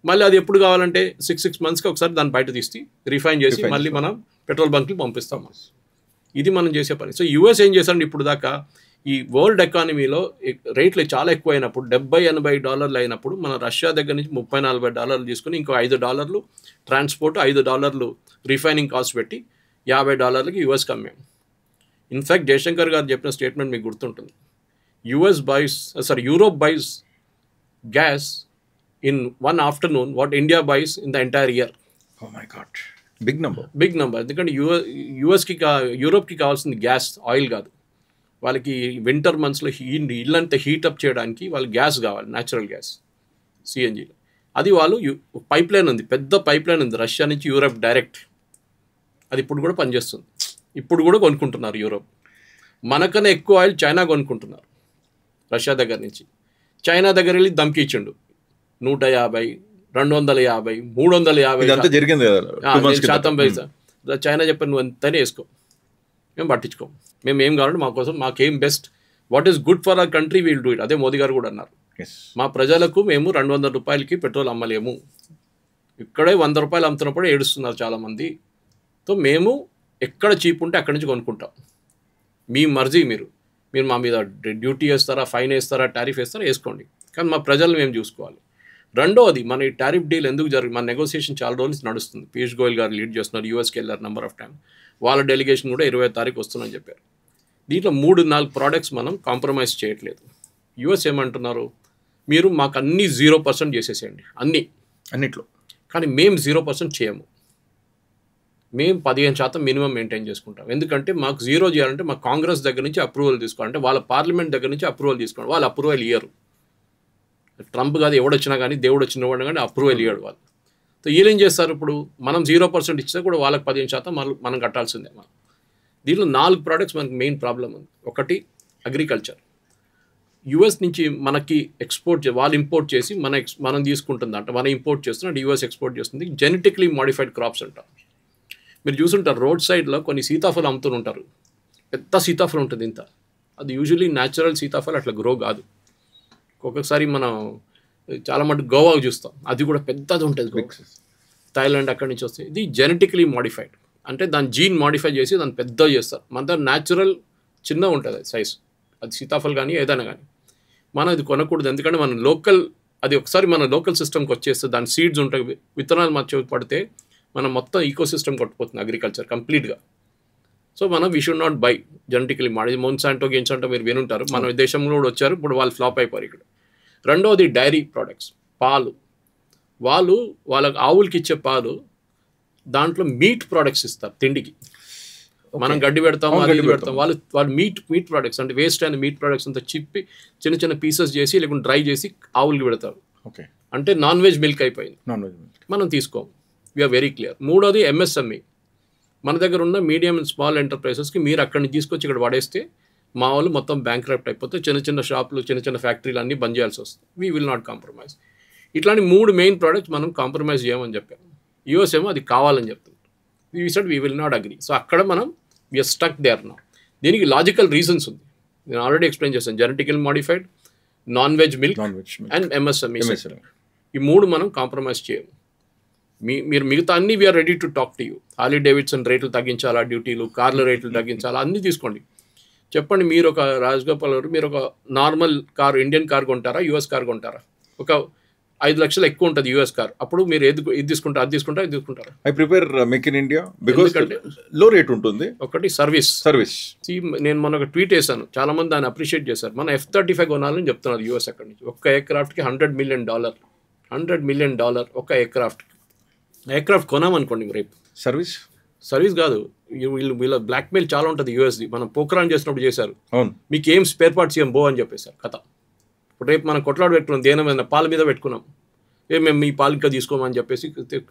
మళ్ళీ అది ఎప్పుడు కావాలంటే 6 monthsకి ఒకసారి దాన్ని బయట తీసి రిఫైన్ చేసి మళ్ళీ మనం పెట్రోల్ బంక్కి పంపిస్తాం. ఇది మనం చేసే పని. సో యూఎస్ ఏం చేశారంటే ఇప్పుడు దాకా ఈ వరల్డ్ ఎకానమీలో రేట్లు చాలా ఎక్కువ అయినప్పుడు $70-80 అయినప్పుడు మన రష్యా దగ్గర నుంచి $30-40 తీసుకుని ఇంకో $5 ట్రాన్స్పోర్ట్, $5 రిఫైనింగ్ కాస్ట్ పెట్టి $50కి యూఎస్కి అమ్మాము. ఇన్ఫ్యాక్ట్ జయశంకర్ గారు చెప్పిన స్టేట్మెంట్ మీకు గుర్తుంటుంది, Europe buys gas in 1 afternoon what India buys in the entire year. Oh my God, big number. ఎందుకంటే యూరోప్కి కావాల్సింది గ్యాస్, ఆయిల్ కాదు. వాళ్ళకి వింటర్ మంత్స్లో ఇల్లంతా హీటప్ చేయడానికి వాళ్ళకి గ్యాస్ కావాలి, న్యాచురల్ గ్యాస్, సిఎన్జీలో. అది వాళ్ళు పైప్ లైన్ ఉంది, పెద్ద పైప్ లైన్ ఉంది రష్యా నుంచి యూరోప్ డైరెక్ట్. అది ఇప్పుడు కూడా పనిచేస్తుంది. ఇప్పుడు కూడా కొనుక్కుంటున్నారు యూరోప్. మనకన్నా ఎక్కువ ఆయిల్ చైనా కొనుక్కుంటున్నారు రష్యా దగ్గర నుంచి. చైనా దగ్గర వెళ్ళి దమ్కి ఇచ్చిండు 150, 250, 350 జరిగింది శాతం పైసా. చైనా చెప్పారు నువ్వు ఎంతనే వేసుకో, మేము పట్టించుకోం, మేము ఏం కావాలంటే మా కోసం మాకేం best, what is good for our country will do it. అదే మోదీ గారు కూడా అన్నారు, మా ప్రజలకు మేము 200 రూపాయలకి పెట్రోల్ అమ్మలేము, ఇక్కడే 100 రూపాయలు అమ్ముతున్నప్పుడు ఏడుస్తున్నారు చాలామంది. సో మేము ఎక్కడ చీప్ ఉంటే అక్కడి నుంచి కొనుక్కుంటాం, మీ మర్జీ, మీరు మా మీద డ్యూటీ వేస్తారా, ఫైన్ వేస్తారా, టారిఫ్ వేస్తారా, వేసుకోండి, కానీ మా ప్రజలు మేము చూసుకోవాలి. రెండోది, మన ఈ టారిఫ్ డీల్ ఎందుకు జరిగింది, మన నెగోసియేషన్ చాలా రోజులు నడుస్తుంది. పీయూష్ గోయల్ గారు లీడ్ చేస్తున్నారు, యూఎస్కి వెళ్ళారు నెంబర్ ఆఫ్ టైం, వాళ్ళ డెలిగేషన్ కూడా 20వ తారీఖు వస్తుందని చెప్పారు. దీంట్లో 3-4 ప్రోడక్ట్స్ మనం కాంప్రమైజ్ చేయట్లేదు. యూఎస్ ఏమంటున్నారు, మీరు మాకు అన్నీ 0% చేసేసేయండి అన్నిట్లో, కానీ మేము 0% చేయము, మేము 15% మినిమం మెయింటైన్ చేసుకుంటాం. ఎందుకంటే మాకు 0 చేయాలంటే మా కాంగ్రెస్ దగ్గర నుంచి అప్రూవల్ తీసుకోవాలంటే, వాళ్ళ పార్లమెంట్ దగ్గర నుంచి అప్రూవల్ తీసుకోవాలి, వాళ్ళు అప్రూవల్ ఇయ్యరు. ట్రంప్ కాదు ఎవడొచ్చినా కానీ, దేవుడు వచ్చిన వాడు కానీ అప్రూవల్ ఇయ్యాడు వాళ్ళు. సో వీళ్ళు ఏం చేస్తారు, ఇప్పుడు మనం 0% ఇచ్చినా కూడా వాళ్ళకి 15% మనం కట్టాల్సిందే. దీంట్లో 4 ప్రోడక్ట్స్ మనకి మెయిన్ ప్రాబ్లం ఉంది. ఒకటి అగ్రికల్చర్, యూఎస్ నుంచి మనకి ఎక్స్పోర్ట్ వాళ్ళు ఇంపోర్ట్ చేసి మనం తీసుకుంటుందంట, మనం ఇంపోర్ట్ చేస్తున్నట్టు యూఎస్ ఎక్స్పోర్ట్ చేస్తుంది. జెనెటిక్లీ మాడిఫైడ్ క్రాప్స్ అంట. మీరు చూసుంటారు రోడ్ సైడ్లో కొన్ని సీతాఫలం అమ్ముతుంటారు, పెద్ద సీతాఫలం ఉంటుంది ఇంత, అది యూజువలీ న్యాచురల్ సీతాఫలం అట్లా గ్రో కాదు. ఒక్కొక్కసారి మనం చాలా మటుకు గోవాకు చూస్తాం, అది కూడా పెద్దది ఉంటుంది, థాయిలాండ్ అక్కడి నుంచి వస్తాయి. ఇది జెనెటిక్లీ మాడిఫైడ్ అంటే దాని జీన్ మాడిఫై చేసి దాన్ని పెద్ద చేస్తారు. మన దగ్గర న్యాచురల్ చిన్న ఉంటుంది సైజ్, అది సీతాఫల్ కానీ ఏదైనా కానీ. మనం ఇది కొనకూడదు, ఎందుకంటే మన లోకల్, అది ఒకసారి మన లోకల్ సిస్టమ్కి వచ్చేస్తే దాని సీడ్స్ ఉంటాయి, విత్తనాలు మర్చి పడితే మనం మొత్తం ఈకో సిస్టమ్ కొట్టుపోతుంది అగ్రికల్చర్ కంప్లీట్గా. సో మనం we should not by genetically మాడి. మొన్సాంటో గిన్సాంటో మీరు వినుంటారు, మన దేశంలో కూడా వచ్చారు, ఇప్పుడు వాళ్ళు ఫ్లాప్ అయిపోయారు ఇక్కడ. రెండవది డైరీ ప్రోడక్ట్స్, పాలు. వాళ్ళ ఆవులకి ఇచ్చే పాలు, దాంట్లో మీట్ ప్రోడక్ట్స్ ఇస్తారు తిండికి. మనం గడ్డి పెడతాం, అది పెడతాం, వాళ్ళు మీట్ ప్రోడక్ట్స్ అంటే వేస్ట్ అయిన మీట్ ప్రోడక్ట్స్ అంతా చిప్పి చిన్న చిన్న పీసెస్ చేసి లేకుంటే డ్రై చేసి ఆవులకి పెడతారు. అంటే నాన్ వెజ్ మిల్క్ అయిపోయింది, మనం తీసుకోం. We are very clear. మూడోది ఎంఎస్ఎంఈ, మన దగ్గర ఉన్న మీడియం అండ్ స్మాల్ ఎంటర్ప్రైజెస్కి మీరు అక్కడి నుంచి తీసుకొచ్చి ఇక్కడ పడేస్తే మా వాళ్ళు మొత్తం బ్యాంక్రప్ట్ అయిపోతే చిన్న చిన్న షాపులు, చిన్న చిన్న ఫ్యాక్టరీలు అన్నీ బంద్ చేయాల్సి వస్తుంది. We will not compromise. ఇట్లాంటి 3 మెయిన్ ప్రోడక్ట్స్ మనం కాంప్రమైజ్ చేయమని చెప్పాము. యూఎస్ ఏమో అది కావాలని చెప్తుంది, we said we will not agree. So అక్కడ మనం వీఆర్ స్టక్ దేర్ నౌ. దీనికి లాజికల్ రీజన్స్ ఉంది, నేను ఆల్రెడీ ఎక్స్ప్లెయిన్ చేశాను. Genetical modified, non veg milk and MSME, ఈ 3 మనం కాంప్రమైజ్ చేయము. మీరు మిగతా అన్ని we're ready to talk to you. Harley Davidson రేట్లు తగ్గించాలా, డ్యూటీలు, కార్ల రేట్లు తగ్గించాలా, అన్నీ తీసుకోండి. చెప్పండి, మీరు ఒక రాజగోపాల్ గారు, మీరు ఒక నార్మల్ కార్, ఇండియన్ కార్ కొంటారా, యూఎస్ కార్ కొంటారా? ఒక 5 లక్షలు ఎక్కువ ఉంటుంది యూఎస్ కార్, అప్పుడు మీరు ఇది తీసుకుంటారు, అది తీసుకుంటారు, ఇది తీసుకుంటారు. I prepare make in India because లో రేట్ ఉంటుంది. ఒకటి సర్వీస్. నేను మొన్న ఒక ట్వీట్ వేసాను, చాలా మంది దాన్ని అప్రిషియేట్ చేశారు. మన F-35 కొనాలని చెప్తున్నారు యూఎస్ అక్కడి నుంచి. ఒక్క ఎయిర్క్రాఫ్ట్కి $100 million, $100 million ఒక ఎయిర్క్రాఫ్ట్ కొనామనుకోండి రేపు. సర్వీస్ కాదు, వీళ్ళ బ్లాక్మెయిల్ చాలా ఉంటుంది యూఎస్ది. మనం పోక్రాన్ చేసినప్పుడు చేశారు, మీకు ఏం స్పేర్ పార్ట్స్ ఏం బో అని చెప్పేశారు కథ. ఇప్పుడు రేపు మనం కొట్లాడు పెట్టుకున్నాం, దేని పాల మీద పెట్టుకున్నాం, మేము మీ పాలు ఇంకా తీసుకోమని చెప్పేసి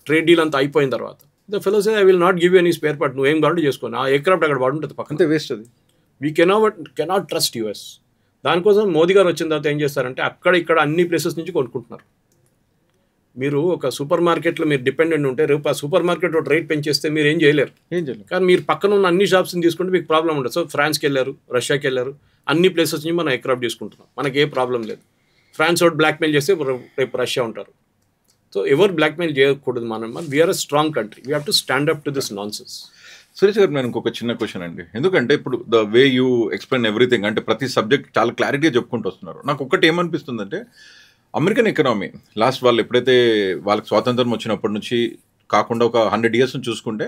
ట్రేడ్ డీల్ అంతా అయిపోయిన తర్వాత the fellow say I will not give any spare part, నువ్వు ఏం కావాలంటే చేసుకోండి, ఆ ఎయిర్క్రాఫ్ట్ అక్కడ పడుంటుంది పక్కన, వేస్ట్ అది. We cannot trust US. దానికోసం మోదీ గారు వచ్చిన తర్వాత ఏం చేస్తారంటే అక్కడ ఇక్కడ అన్ని ప్లేసెస్ నుంచి కొనుక్కుంటున్నారు. మీరు ఒక సూపర్ మార్కెట్లో మీరు డిపెండెంట్ ఉంటే రేపు ఆ సూపర్ మార్కెట్ ఒక రేట్ పెంచేస్తే మీరు ఏం చేయలేరు. కానీ మీరు పక్కన ఉన్న అన్ని షాప్స్ని తీసుకుంటే మీకు ప్రాబ్లం ఉండదు. సో ఫ్రాన్స్కి వెళ్ళారు, రష్యాకి వెళ్ళారు, అన్ని ప్లేసెస్ నుంచి మనం ఎయిర్క్రాఫ్ట్ తీసుకుంటున్నాం, మనకి ఏ ప్రాబ్లం లేదు. ఫ్రాన్స్ ఒకటి బ్లాక్మెయిల్ చేస్తే రేపు రష్యా ఉంటారు. సో ఎవరు బ్లాక్మెయిల్ చేయకూడదు. మనం we're a strong country, we have to stand up to this nonsense. Suresh గారు, నేను ఇంకొక చిన్న క్వశ్చన్ అండి. ఎందుకంటే ఇప్పుడు the way you explain everything, అంటే ప్రతి సబ్జెక్ట్ చాలా క్లారిటీగా చెప్పుకుంటూ వస్తున్నారు. నాకు ఒకటి ఏమనిపిస్తుందంటే, అమెరికన్ ఎకనామీ లాస్ట్ వాళ్ళు ఎప్పుడైతే వాళ్ళకి స్వాతంత్రం వచ్చినప్పటి నుంచి కాకుండా ఒక 100 years నుంచి చూసుకుంటే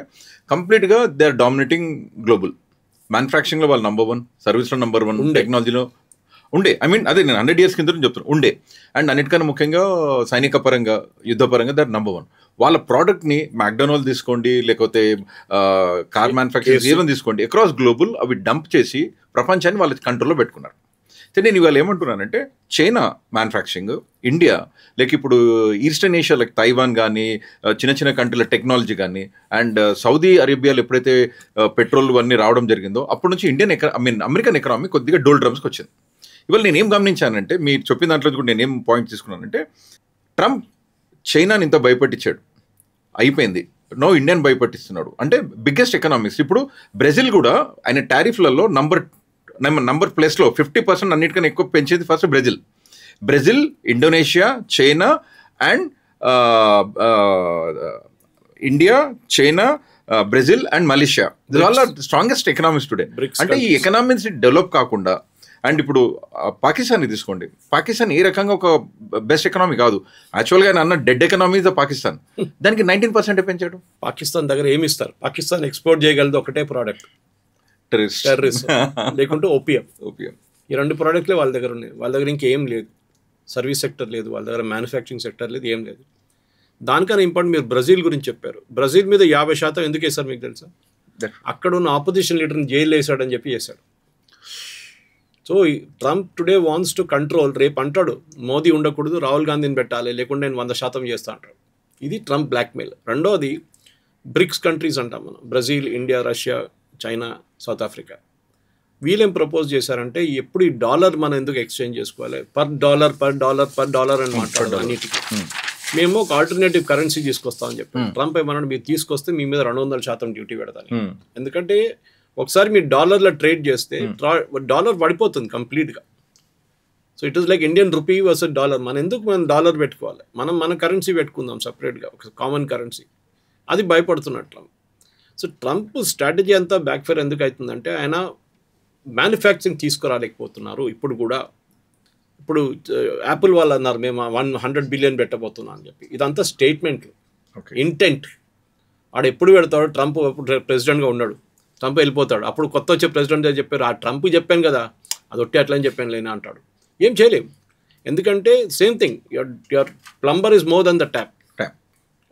కంప్లీట్గా దే ఆర్ డామినేటింగ్ గ్లోబల్. మ్యానుఫ్యాక్చరింగ్లో వాళ్ళు నెంబర్ 1, సర్వీస్లో నెంబర్ 1, టెక్నాలజీలో ఉండే. ఐ మీన్ అదే నేను 100 years కింద చెప్తున్నాను ఉండే. అండ్ అన్నిటికన్నా ముఖ్యంగా సైనిక పరంగా, యుద్ధ పరంగా దే ఆర్ నెంబర్ 1. వాళ్ళ ప్రోడక్ట్ని మ్యాక్డొనాల్డ్ తీసుకోండి, లేకపోతే కార్ మ్యానుఫ్యాక్చరింగ్ ఏమైనా తీసుకోండి, అక్రాస్ గ్లోబల్ అవి డంప్ చేసి ప్రపంచాన్ని వాళ్ళ కంట్రోల్లో పెట్టుకున్నారు. అయితే నేను ఇవాళ ఏమంటున్నానంటే చైనా మ్యానుఫ్యాక్చరింగ్, ఇండియా లైక్ ఇప్పుడు ఈస్టర్న్ ఏషియా లైక్ తైవాన్ కానీ చిన్న చిన్న కంట్రీల టెక్నాలజీ కానీ అండ్ సౌదీ అరేబియాలో ఎప్పుడైతే పెట్రోల్ అన్నీ రావడం జరిగిందో అప్పటి నుంచి అమెరికన్ ఎకనామీ కొద్దిగా డోల్ డ్రమ్స్కి వచ్చింది. ఇవాళ నేనేం గమనించానంటే మీరు చెప్పిన దాంట్లో కూడా నేనేం పాయింట్ తీసుకున్నానంటే ట్రంప్ చైనాని ఇంత భయపెట్టించాడు, అయిపోయింది, నో ఇండియన్ భయపెట్టిస్తున్నాడు అంటే బిగ్గెస్ట్ ఎకనామిక్స్. ఇప్పుడు బ్రెజిల్ కూడా ఆయన టారిఫ్లలో నంబర్ ప్లేస్లో 50% అన్నిటికన్నా ఎక్కువ పెంచేది first Brazil, Indonesia, China and India, China, Brazil and Malaysia. This all are strongest economics today. అంటే ఈ ఎకనామిక్స్ డెవలప్ కాకుండా అండ్ ఇప్పుడు పాకిస్తాన్ని తీసుకోండి, పాకిస్తాన్ ఏ రకంగా ఒక బెస్ట్ ఎకనామీ కాదు, యాక్చువల్గా ఆయన అన్న dead economy is the Pakistan, దానికి 19% పెంచాడు. పాకిస్తాన్ దగ్గర ఏమి ఇస్తారు? పాకిస్తాన్ ఎక్స్పోర్ట్ చేయగలదు ఒకటే ప్రోడక్ట్, టెర్రరిస్ట్ లేకుంటే ఓపియం. ఈ 2 ప్రోడక్ట్లే వాళ్ళ దగ్గర ఉన్నాయి. వాళ్ళ దగ్గర ఇంకేం లేదు, సర్వీస్ సెక్టర్ లేదు, వాళ్ళ దగ్గర మ్యానుఫ్యాక్చరింగ్ సెక్టర్ లేదు, ఏం లేదు. దానికన్నా ఇంపార్టెంట్ మీరు బ్రెజిల్ గురించి చెప్పారు. బ్రెజిల్ మీద 50% ఎందుకు వేశారు మీకు తెలుసా? అక్కడ ఉన్న ఆపోజిషన్ లీడర్ని జైలు వేసాడని చెప్పి చేశాడు. So Trump today wants to control. రేపు అంటాడు మోదీ ఉండకూడదు, రాహుల్ గాంధీని పెట్టాలి, లేకుంటే నేను 100% చేస్తా అంటాడు. ఇది ట్రంప్ బ్లాక్మెయిల్. రెండోది బ్రిక్స్ కంట్రీస్ అంటాం మనం, Brazil, India, Russia, China, south Africa. వీళ్ళేం ప్రపోజ్ చేశారంటే ఎప్పుడు ఈ డాలర్ మనం ఎందుకు ఎక్స్చేంజ్ చేసుకోవాలి, పర్ డాలర్ అని మాట్లాడదు అన్నిటికీ. మేము ఒక ఆల్టర్నేటివ్ కరెన్సీ తీసుకొస్తామని చెప్పాం. ట్రంప్ ఏమన్నాడు, మీరు తీసుకొస్తే మీ మీద 200% డ్యూటీ పెడతాను. ఎందుకంటే ఒకసారి మీరు డాలర్లో ట్రేడ్ చేస్తే డాలర్ పడిపోతుంది కంప్లీట్గా. So it is like Indian rupee versus dollar. మనం డాలర్ పెట్టుకోవాలి, మన కరెన్సీ పెట్టుకుందాం సపరేట్గా, ఒక కామన్ కరెన్సీ. అది భయపడుతున్నట్లు. సో ట్రంప్ స్ట్రాటజీ అంతా బ్యాక్ఫైర్ ఎందుకు అవుతుందంటే ఆయన మ్యానుఫ్యాక్చరింగ్ తీసుకురాలేకపోతున్నారు. ఇప్పుడు కూడా ఇప్పుడు యాపిల్ వాళ్ళు అన్నారు మేము 100 బిలియన్ పెట్టబోతున్నాం అని చెప్పి. ఇదంతా స్టేట్మెంట్లు, ఇంటెంట్. ఆడ ఎప్పుడు పెడతాడు? ట్రంప్ ప్రెసిడెంట్గా ఉన్నాడు, ట్రంప్ వెళ్ళిపోతాడు, అప్పుడు కొత్త వచ్చే ప్రెసిడెంట్ చెప్పారు ఆ ట్రంప్ చెప్పాను కదా అది ఒట్టి అట్లని చెప్పాను లేనా అంటాడు. ఏం చేయలేం, ఎందుకంటే same thing, your plumber is more than the tap.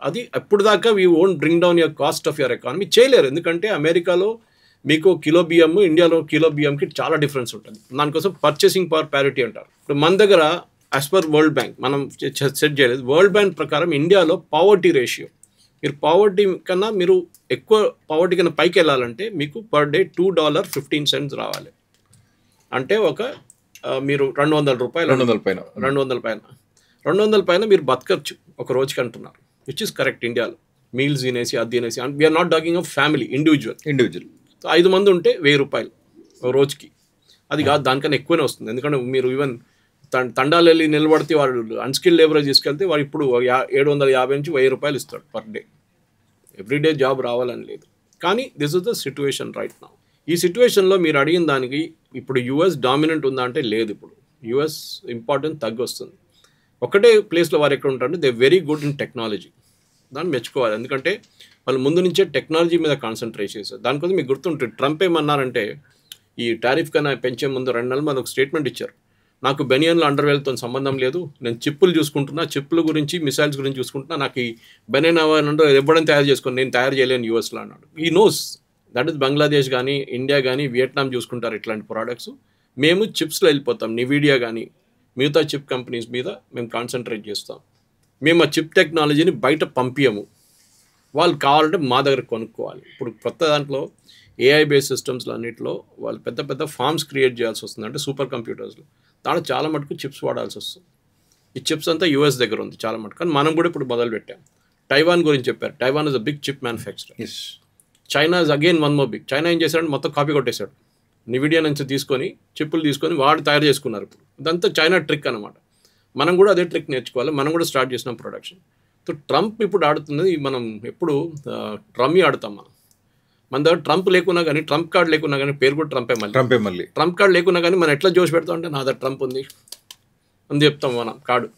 అది ఎప్పుడు దాకా we won't bring down your cost of your economy. చేయలేరు, ఎందుకంటే అమెరికాలో మీకు కిలో బియ్యం, ఇండియాలో కిలో బియ్యంకి చాలా డిఫరెన్స్ ఉంటుంది. దానికోసం పర్చేసింగ్ పవర్ ప్యారిటీ అంటారు. ఇప్పుడు మన దగ్గర యాజ్ పర్ వరల్డ్ బ్యాంక్ మనం సెట్ చేయలేదు. వరల్డ్ బ్యాంక్ ప్రకారం ఇండియాలో పావర్టీ రేషియో, మీరు పావర్టీ కన్నా మీరు ఎక్కువ పావర్టీ కన్నా పైకి వెళ్ళాలంటే మీకు పర్ డే $2.15 రావాలి. అంటే ఒక మీరు $200 పైన మీరు బతకచ్చు ఒక రోజుకి అంటున్నారు, విచ్ ఇస్ కరెక్ట్. ఇండియాలో మీల్స్ తినేసి అది తినేసి, and we're not talking of family, individual. 5 మంది ఉంటే $1000 ఒక రోజుకి. అది కాదు, దానికన్నా ఎక్కువనే వస్తుంది. ఎందుకంటే మీరు ఈవెన్ తండాలు వెళ్ళి నిలబడితే వాడు అన్స్కిల్ లేబర్ తీసుకెళ్తే వాడు ఇప్పుడు $750 నుంచి $1000 ఇస్తాడు పర్ డే. ఎవ్రీడే జాబ్ రావాలని లేదు. కానీ this is the situation right now. ఈ సిచ్యువేషన్లో మీరు అడిగిన దానికి ఇప్పుడు యుఎస్ డామినెంట్ ఉందా అంటే లేదు. ఇప్పుడు యుఎస్ ఇంపార్టెన్స్ తగ్గి వస్తుంది. ఒకటే ప్లేస్లో వారు ఎక్కడ ఉంటారంటే they very good in technology. దాన్ని మెచ్చుకోవాలి, ఎందుకంటే వాళ్ళు ముందు నుంచే టెక్నాలజీ మీద కాన్సన్ట్రేట్ చేశారు. దానికోసం మీకు గుర్తుంటుంది ట్రంప్ ఏమన్నారంటే ఈ టారిఫ్ కన్నా పెంచే ముందు 2 నెలలు మనకు స్టేట్మెంట్ ఇచ్చారు, నాకు బెనియన్ల అండర్వేర్తో సంబంధం లేదు, నేను చిప్పులు చూసుకుంటున్నా, చిప్పుల గురించి మిసైల్స్ గురించి చూసుకుంటున్నా, నాకు ఈ బెనియన్ అండర్ ఎప్పుడైనా తయారు చేసుకుని నేను తయారు చేయలేను యూఎస్లో అన్నాడు. ఈ నోస్ దట్ ఈస్ బంగ్లాదేశ్ కానీ ఇండియా కానీ వియట్నాం చూసుకుంటారు ఇట్లాంటి ప్రోడక్ట్స్. మేము చిప్స్లో వెళ్ళిపోతాం, నివిడియా కానీ మిగతా చిప్ కంపెనీస్ మీద మేము కాన్సన్ట్రేట్ చేస్తాం. మేము ఆ చిప్ టెక్నాలజీని బయట పంపించము, వాళ్ళు కావాలంటే మా దగ్గర కొనుక్కోవాలి. ఇప్పుడు కొత్త దాంట్లో ఏఐ బేస్డ్ సిస్టమ్స్లో అన్నింటిలో వాళ్ళు పెద్ద పెద్ద ఫార్మ్స్ క్రియేట్ చేయాల్సి వస్తుంది, అంటే సూపర్ కంప్యూటర్స్లో. దాంట్లో చాలా మటుకు చిప్స్ వాడాల్సి వస్తుంది. ఈ చిప్స్ అంతా యూఎస్ దగ్గర ఉంది చాలా మటుకు, కానీ మనం కూడా ఇప్పుడు మొదలు పెట్టాం. టైవాన్ గురించి చెప్పారు, Taiwan is a big chip manufacturer. China is again one more big. China ఏం చేశాడంటే మొత్తం కాపీ కొట్టేశాడు, నివిడియా నుంచి తీసుకొని చిప్పులు తీసుకొని వాడు తయారు చేసుకున్నారు. ఇప్పుడు ఇదంతా చైనా ట్రిక్ అనమాట. మనం కూడా అదే ట్రిక్ నేర్చుకోవాలి, మనం కూడా స్టార్ట్ చేసినాం ప్రొడక్షన్. సో ట్రంప్ ఇప్పుడు ఆడుతున్నది, మనం ఎప్పుడు రమ్మీ ఆడుతాం మనం. మన దగ్గర ట్రంప్ లేకున్నా కానీ, ట్రంప్ కార్డ్ లేకున్నా కానీ, పేరు కూడా ట్రంపే మళ్ళీ ట్రంప్ కార్డ్ లేకున్నా కానీ మనం ఎట్లా జోష్ పెడతాం అంటే నా దగ్గర ట్రంప్ ఉంది అని చెప్తాం మనం. కార్డు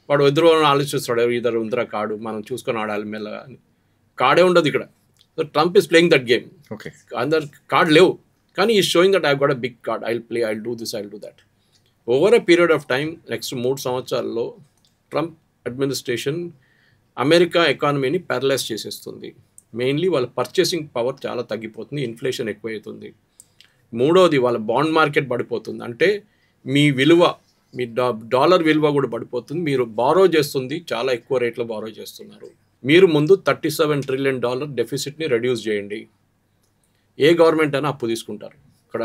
వాడు ఎదురు ఆలోచిస్తాడు, ఇద్దరు ఉందిరా కార్డు, మనం చూసుకొని ఆడాలి మెల్లగా అని. కార్డే ఉండదు ఇక్కడ. So Trump is playing that game. Okay, అందరు కార్డు లేవు, కానీ ఈ showing that I got a big card, I play, I do this, I do that. Over a period of time, next 3 సంవత్సరాల్లో ట్రంప్ అడ్మినిస్ట్రేషన్ అమెరికా ఎకానమీని ప్యారలైజ్ చేసేస్తుంది. మెయిన్లీ వాళ్ళ పర్చేసింగ్ పవర్ చాలా తగ్గిపోతుంది, ఇన్ఫ్లేషన్ ఎక్కువవుతుంది. 3వది వాళ్ళ బాండ్ మార్కెట్ పడిపోతుంది. అంటే మీ విలువ, మీ డాలర్ విలువ కూడా పడిపోతుంది. మీరు బారో చేస్తుంది చాలా ఎక్కువ రేట్లో బారో చేస్తున్నారు. మీరు ముందు $37 ట్రిలియన్ డెఫిసిట్ని రెడ్యూస్ చేయండి. ఏ గవర్నమెంట్ అయినా అప్పు తీసుకుంటారు. ఇక్కడ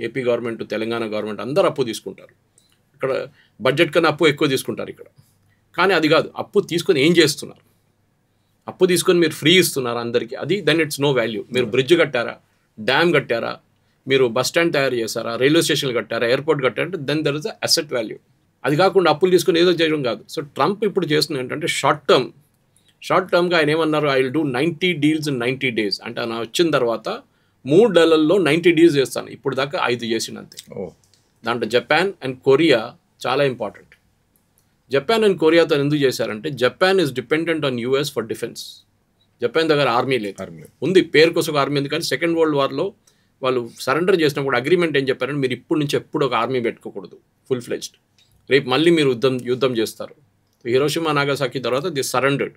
ఏపీ గవర్నమెంట్, తెలంగాణ గవర్నమెంట్ అందరూ అప్పు తీసుకుంటారు. ఇక్కడ బడ్జెట్ కన్నా అప్పు ఎక్కువ తీసుకుంటారు ఇక్కడ. కానీ అది కాదు, అప్పు తీసుకొని ఏం చేస్తున్నారు? అప్పు తీసుకొని మీరు ఫ్రీ ఇస్తున్నారు అందరికీ, అది దెన్ ఇట్స్ నో వాల్యూ. మీరు బ్రిడ్జ్ కట్టారా, డ్యామ్ కట్టారా, మీరు బస్ స్టాండ్ తయారు చేశారా, రైల్వే స్టేషన్లు కట్టారా, ఎయిర్పోర్ట్ కట్టారంటే then there is asset value. అది కాకుండా అప్పులు తీసుకొని ఏదో చేయడం కాదు. సో ట్రంప్ ఇప్పుడు చేస్తున్న ఏంటంటే షార్ట్ టర్మ్గా ఆయన ఏమన్నారు, I will do 90 deals in 90 days. అంటే ఆయన వచ్చిన తర్వాత 3 నెలల్లో 90 డీల్స్ చేస్తాను. ఇప్పుడు దాకా 5 చేసినంతే. దాంట్లో జపాన్ అండ్ కొరియా చాలా ఇంపార్టెంట్. జపాన్ అండ్ కొరియాతో ఎందుకు చేశారంటే Japan is dependent on US for defence. Japan దగ్గర ఆర్మీ లేదు, ఉంది పేరు కోసం ఆర్మీ ఉంది. కానీ సెకండ్ వరల్డ్ వార్లో వాళ్ళు సరెండర్ చేసినప్పుడు అగ్రిమెంట్ ఏం చెప్పారంటే మీరు ఇప్పటి నుంచి ఎప్పుడు ఒక ఆర్మీ పెట్టుకోకూడదు ఫుల్ ఫ్లెజ్డ్, రేపు మళ్ళీ మీరు యుద్ధం చేస్తారు. హిరోషిమా నాగసాకి తర్వాత the surrendered.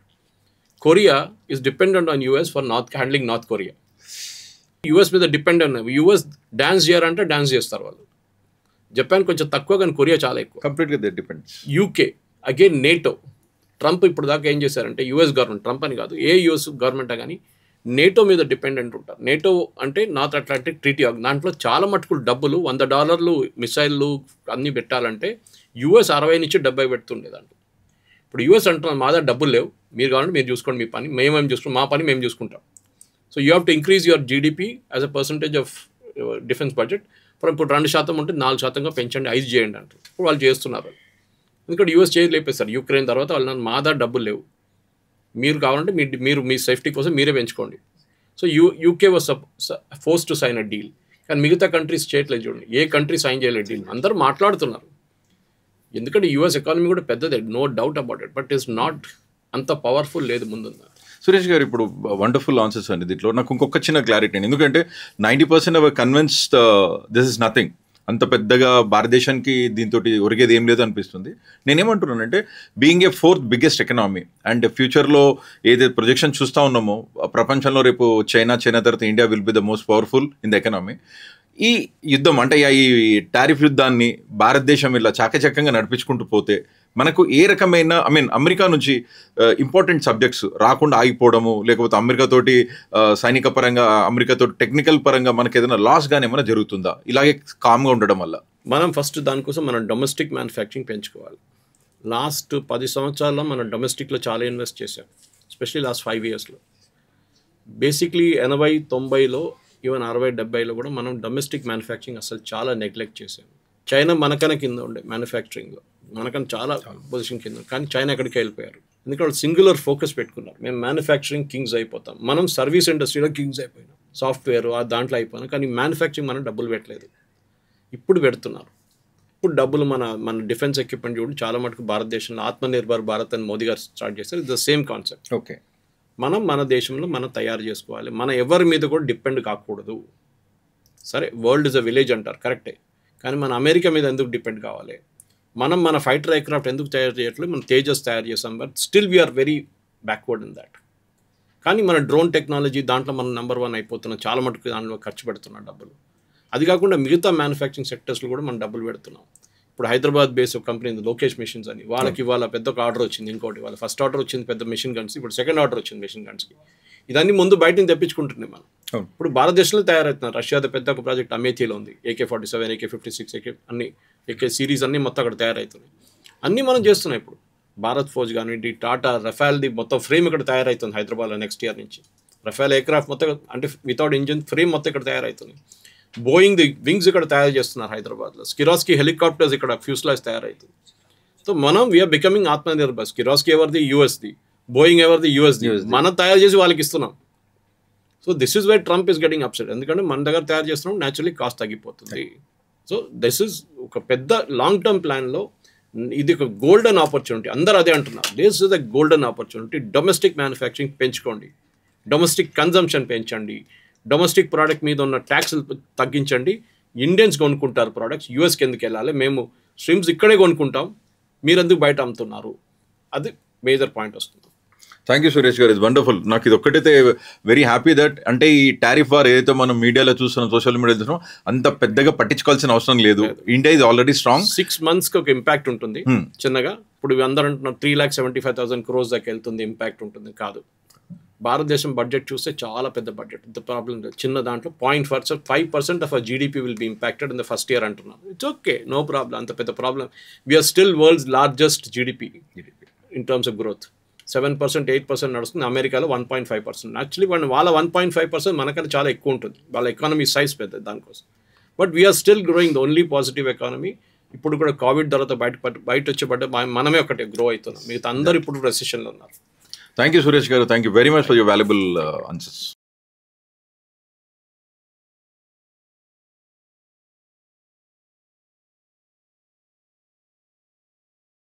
Korea is dependent on US for handling north Korea. US మీద డిపెండెంట్. యూఎస్ డాన్స్ చేయాలంటే డాన్స్ చేస్తారు వాళ్ళు. జపాన్ కొంచెం తక్కువ, కానీ కొరియా చాలా ఎక్కువ. కంప్లీట్గా depends. UK again NATO. Trump ఇప్పుడు దాకా ఏం చేశారంటే యూఎస్ గవర్నమెంట్, ట్రంప్ అని కాదు ఏ యూఎస్ గవర్నమెంట్ కానీ నేటో మీద డిపెండెంట్ ఉంటారు. నేటో అంటే నార్త్ అట్లాంటిక్ ట్రీటీ. దాంట్లో చాలా మటుకు డబ్బులు $100 మిసైళ్ళు అన్నీ పెట్టాలంటే యూఎస్ 60 నుంచి 70 పెడుతుండే దాంట్లో. ఇప్పుడు యూఎస్ అంటున్నారు మా దగ్గర డబ్బులు లేవు, మీరు కావాలంటే మీరు చూసుకోండి, మీ పని మేమేం చూసుకుంటాం, మా పని మేము చూసుకుంటాం. So you have to increase your GDP as a percentage of defence budget. ఇప్పుడు 2% ఉంటే 4% పెంచండి, 5 చేయండి అంటారు. ఇప్పుడు వాళ్ళు చేస్తున్నారు. ఎందుకంటే యూఎస్ లేపేస్తారు యుక్రెయిన్ తర్వాత. వాళ్ళు మా దగ్గర డబ్బులు లేవు, మీరు కావాలంటే మీరు మీ సేఫ్టీ కోసం మీరే పెంచుకోండి. So UK was forced to sign a deal. కానీ మిగతా కంట్రీస్ చేయట్లేదు. చూడండి, ఏ కంట్రీ సైన్ చేయలేదు డీల్. అందరూ మాట్లాడుతున్నారు. ఎందుకంటే యూఎస్ ఎకానమీ కూడా పెద్దదే, no doubt about it, but is not అంత పవర్ఫుల్ లేదు ముందుందా. సురేష్ గారు, ఇప్పుడు వండర్ఫుల్ ఆన్సర్స్ అండి. దీంట్లో నాకు ఇంకొక చిన్న క్లారిటీ అండి. ఎందుకంటే 90% our convinced this is nothing. అంత పెద్దగా భారతదేశానికి దీంతో ఒరిగేది ఏం లేదు అనిపిస్తుంది. నేనేమంటున్నానంటే being a 4th biggest economy and ఫ్యూచర్లో ఏదైతే ప్రొజెక్షన్ చూస్తూ ఉన్నామో ప్రపంచంలో రేపు చైనా తర్వాత India will be the most powerful in the economy. ఈ యుద్ధం అంటే ఈ టారిఫ్ యుద్ధాన్ని భారతదేశం ఇలా చాకచక్యంగా నడిపించుకుంటూ పోతే మనకు ఏ రకమైన అమెరికా నుంచి ఇంపార్టెంట్ సబ్జెక్ట్స్ రాకుండా ఆగిపోవడము, లేకపోతే అమెరికాతోటి సైనిక పరంగా, అమెరికాతోటి టెక్నికల్ పరంగా మనకి ఏదైనా లాస్ కానీ ఏమైనా జరుగుతుందా ఇలాగే కామ్గా ఉండడం వల్ల? మనం ఫస్ట్ దానికోసం మనం డొమెస్టిక్ మ్యానుఫ్యాక్చరింగ్ పెంచుకోవాలి. లాస్ట్ 10 సంవత్సరాల్లో మనం డొమెస్టిక్లో చాలా ఇన్వెస్ట్ చేసాం, ఎస్పెషలీ లాస్ట్ 5 yearsలో. బేసిక్లీ 80, 90లో ఈవెన్ 60, 70లో కూడా మనం డొమెస్టిక్ మ్యానుఫ్యాక్చరింగ్ అసలు చాలా నెగ్లెక్ట్ చేసాం. చైనా మనకన్నా కింద ఉండే మ్యానుఫ్యాక్చరింగ్లో, మనకన్నా చాలా పొజిషన్ కింద. కానీ చైనా ఎక్కడికి వెళ్ళిపోయారు, ఎందుకంటే వాళ్ళు సింగులర్ ఫోకస్ పెట్టుకున్నారు. మేము మ్యానుఫ్యాక్చరింగ్ కింగ్స్ అయిపోతాం, మనం సర్వీస్ ఇండస్ట్రీలో కింగ్స్ అయిపోయినాం, సాఫ్ట్వేర్ దాంట్లో అయిపోయినాం. కానీ మ్యానుఫ్యాక్చరింగ్ మనం డబ్బులు పెట్టలేదు, ఇప్పుడు పెడుతున్నారు. ఇప్పుడు డబ్బులు మన డిఫెన్స్ ఎక్విప్మెంట్ చూడండి, చాలా మటుకు భారతదేశంలో ఆత్మనిర్భర్ భారత్ అని మోదీ గారు స్టార్ట్ చేస్తారు. It's the same concept. Okay, మన దేశంలో మనం తయారు చేసుకోవాలి, మన ఎవరి మీద కూడా డిపెండ్ కాకూడదు. సరే, వరల్డ్ ఇస్ అ విలేజ్ అంటారు, కరెక్టే. కానీ మన అమెరికా మీద ఎందుకు డిపెండ్ కావాలి? మన ఫైటర్ ఎయిర్క్రాఫ్ట్ ఎందుకు తయారు చేయట్లేదు? మనం తేజస్ తయారు చేస్తాం, but still we're very backward in that. కానీ మన డ్రోన్ టెక్నాలజీ దాంట్లో మనం నెంబర్ 1 అయిపోతున్నాం, చాలా మటుకు దాంట్లో ఖర్చు పెడుతున్నాం డబ్బులు. అది కాకుండా మిగతా మ్యానుఫ్యాక్చరింగ్ సెక్టర్స్లో కూడా మనం డబ్బులు పెడుతున్నాం. ఇప్పుడు హైదరాబాద్ బేస్ ఒక కంపెనీ ఉంది, లోకేష్ మిషన్స్ అని. వాళ్ళకి ఇవాళ పెద్ద ఒక ఆర్డర్ వచ్చింది. ఇంకోటి వాళ్ళ ఫస్ట్ ఆర్డర్ వచ్చింది పెద్ద మిషన్ గన్స్, ఇప్పుడు సెకండ్ ఆర్డర్ వచ్చింది మిషన్ గన్స్కి. ఇదన్నీ ముందు బయట నుంచి తెప్పించుకుంటున్నాం మనం. ఇప్పుడు భారతదేశంలో తయారవుతున్నారు. రష్యాతో పెద్ద ఒక ప్రాజెక్ట్ అమేథీలో ఉంది, AK-47, AK-56, అన్ని AK సిరీస్ అన్నీ మొత్తం అక్కడ తయారవుతున్నాయి. అన్నీ మనం చేస్తున్నాం. ఇప్పుడు భారత్ ఫోజ్ కానివ్వండి, టాటా రఫాల్ది మొత్తం ఫ్రేమ్ ఇక్కడ తయారవుతుంది హైదరాబాద్లో నెక్స్ట్ ఇయర్ నుంచి. రఫాల్ ఎయిర్క్రాఫ్ట్ మొత్తం అంటే వితౌట్ ఇంజిన్ ఫ్రేమ్ మొత్తం ఇక్కడ తయారవుతుంది. బోయింగ్ ది వింగ్స్ ఇక్కడ తయారు చేస్తున్నారు హైదరాబాద్లో. స్కిరాస్కి హెలికాప్టర్స్ ఇక్కడ ఫ్యూస్లాజ్ తయారవుతుంది. సో మనం వీఆర్ బికమింగ్ ఆత్మనిర్భర్. స్కిరాస్కి ఎవరిది? యూఎస్ది. బోయింగ్ ఎవరిది? యూఎస్ది. మనం తయారు చేసి వాళ్ళకి ఇస్తున్నాం. So this is why Trump is getting upset. ఎందుకంటే మన దగ్గర తయారు చేస్తున్నాం, న్యాచురలీ కాస్ట్ తగ్గిపోతుంది. సో దిస్ ఈజ్ ఒక పెద్ద లాంగ్ టర్మ్ ప్లాన్లో ఇది ఒక గోల్డెన్ ఆపర్చునిటీ. అందరూ అదే అంటున్నారు, this is the golden opportunity. Domestic manufacturing పెంచుకోండి, డొమెస్టిక్ కన్జంప్షన్ పెంచండి, డొమెస్టిక్ ప్రోడక్ట్ మీద ఉన్న ట్యాక్స్లు తగ్గించండి. ఇండియన్స్ కొనుక్కుంటారు ప్రోడక్ట్స్, యూఎస్కి ఎందుకు వెళ్ళాలి? మేము స్ట్రీమ్స్ ఇక్కడే కొనుక్కుంటాం, మీరెందుకు బయట అమ్ముతున్నారు? అది మేజర్ పాయింట్ వస్తుంది. థ్యాంక్ యూ సురేష్ గారు, ఇట్స్ వండర్ఫుల్. నాకు ఇది ఒక్కటైతే వెరీ హ్యాపీ దట్ అంటే ఈ టారిఫ్ వార్ ఏదైతే మనం మీడియాలో చూస్తున్నాం, సోషల్ మీడియాలో చూస్తున్నాం, అంత పెద్దగా పట్టించుకోవాల్సిన అవసరం లేదు. India is already strong. 6 months ఒక ఇంపాక్ట్ ఉంటుంది చిన్నగా. ఇప్పుడు అందరూ అంటున్నారు 3,75,000 crores దాకా వెళ్తుంది, ఇంపాక్ట్ ఉంటుంది. కాదు, భారతదేశం బడ్జెట్ చూస్తే చాలా పెద్ద బడ్జెట్. ఇంత ప్రాబ్లం లేదు. చిన్న దాంట్లో 5% of GDP will be impacted in the first year అంటున్నారు. It's okay, no problem. అంత పెద్ద problem. We are still world's largest GDP in terms of growth. 7%, 8% నడుస్తుంది. అమెరికాలో 1.5%. యాక్చువల్లీ వాళ్ళ 1.5% మనకన్నా చాలా ఎక్కువ ఉంటుంది. వాళ్ళ ఎకానమీ సైజ్ పెద్ద దానికోసం. But we're still growing the only positive economy. ఇప్పుడు కూడా కోవిడ్ తర్వాత బయట వచ్చేబడ్డ మనమే ఒకటే గ్రో అవుతున్నాం. మిగతా అందరూ ఇప్పుడు రెసిషన్లో ఉన్నారు. థ్యాంక్ యూ సురేష్ గారు, thank you very much for your valuable answers.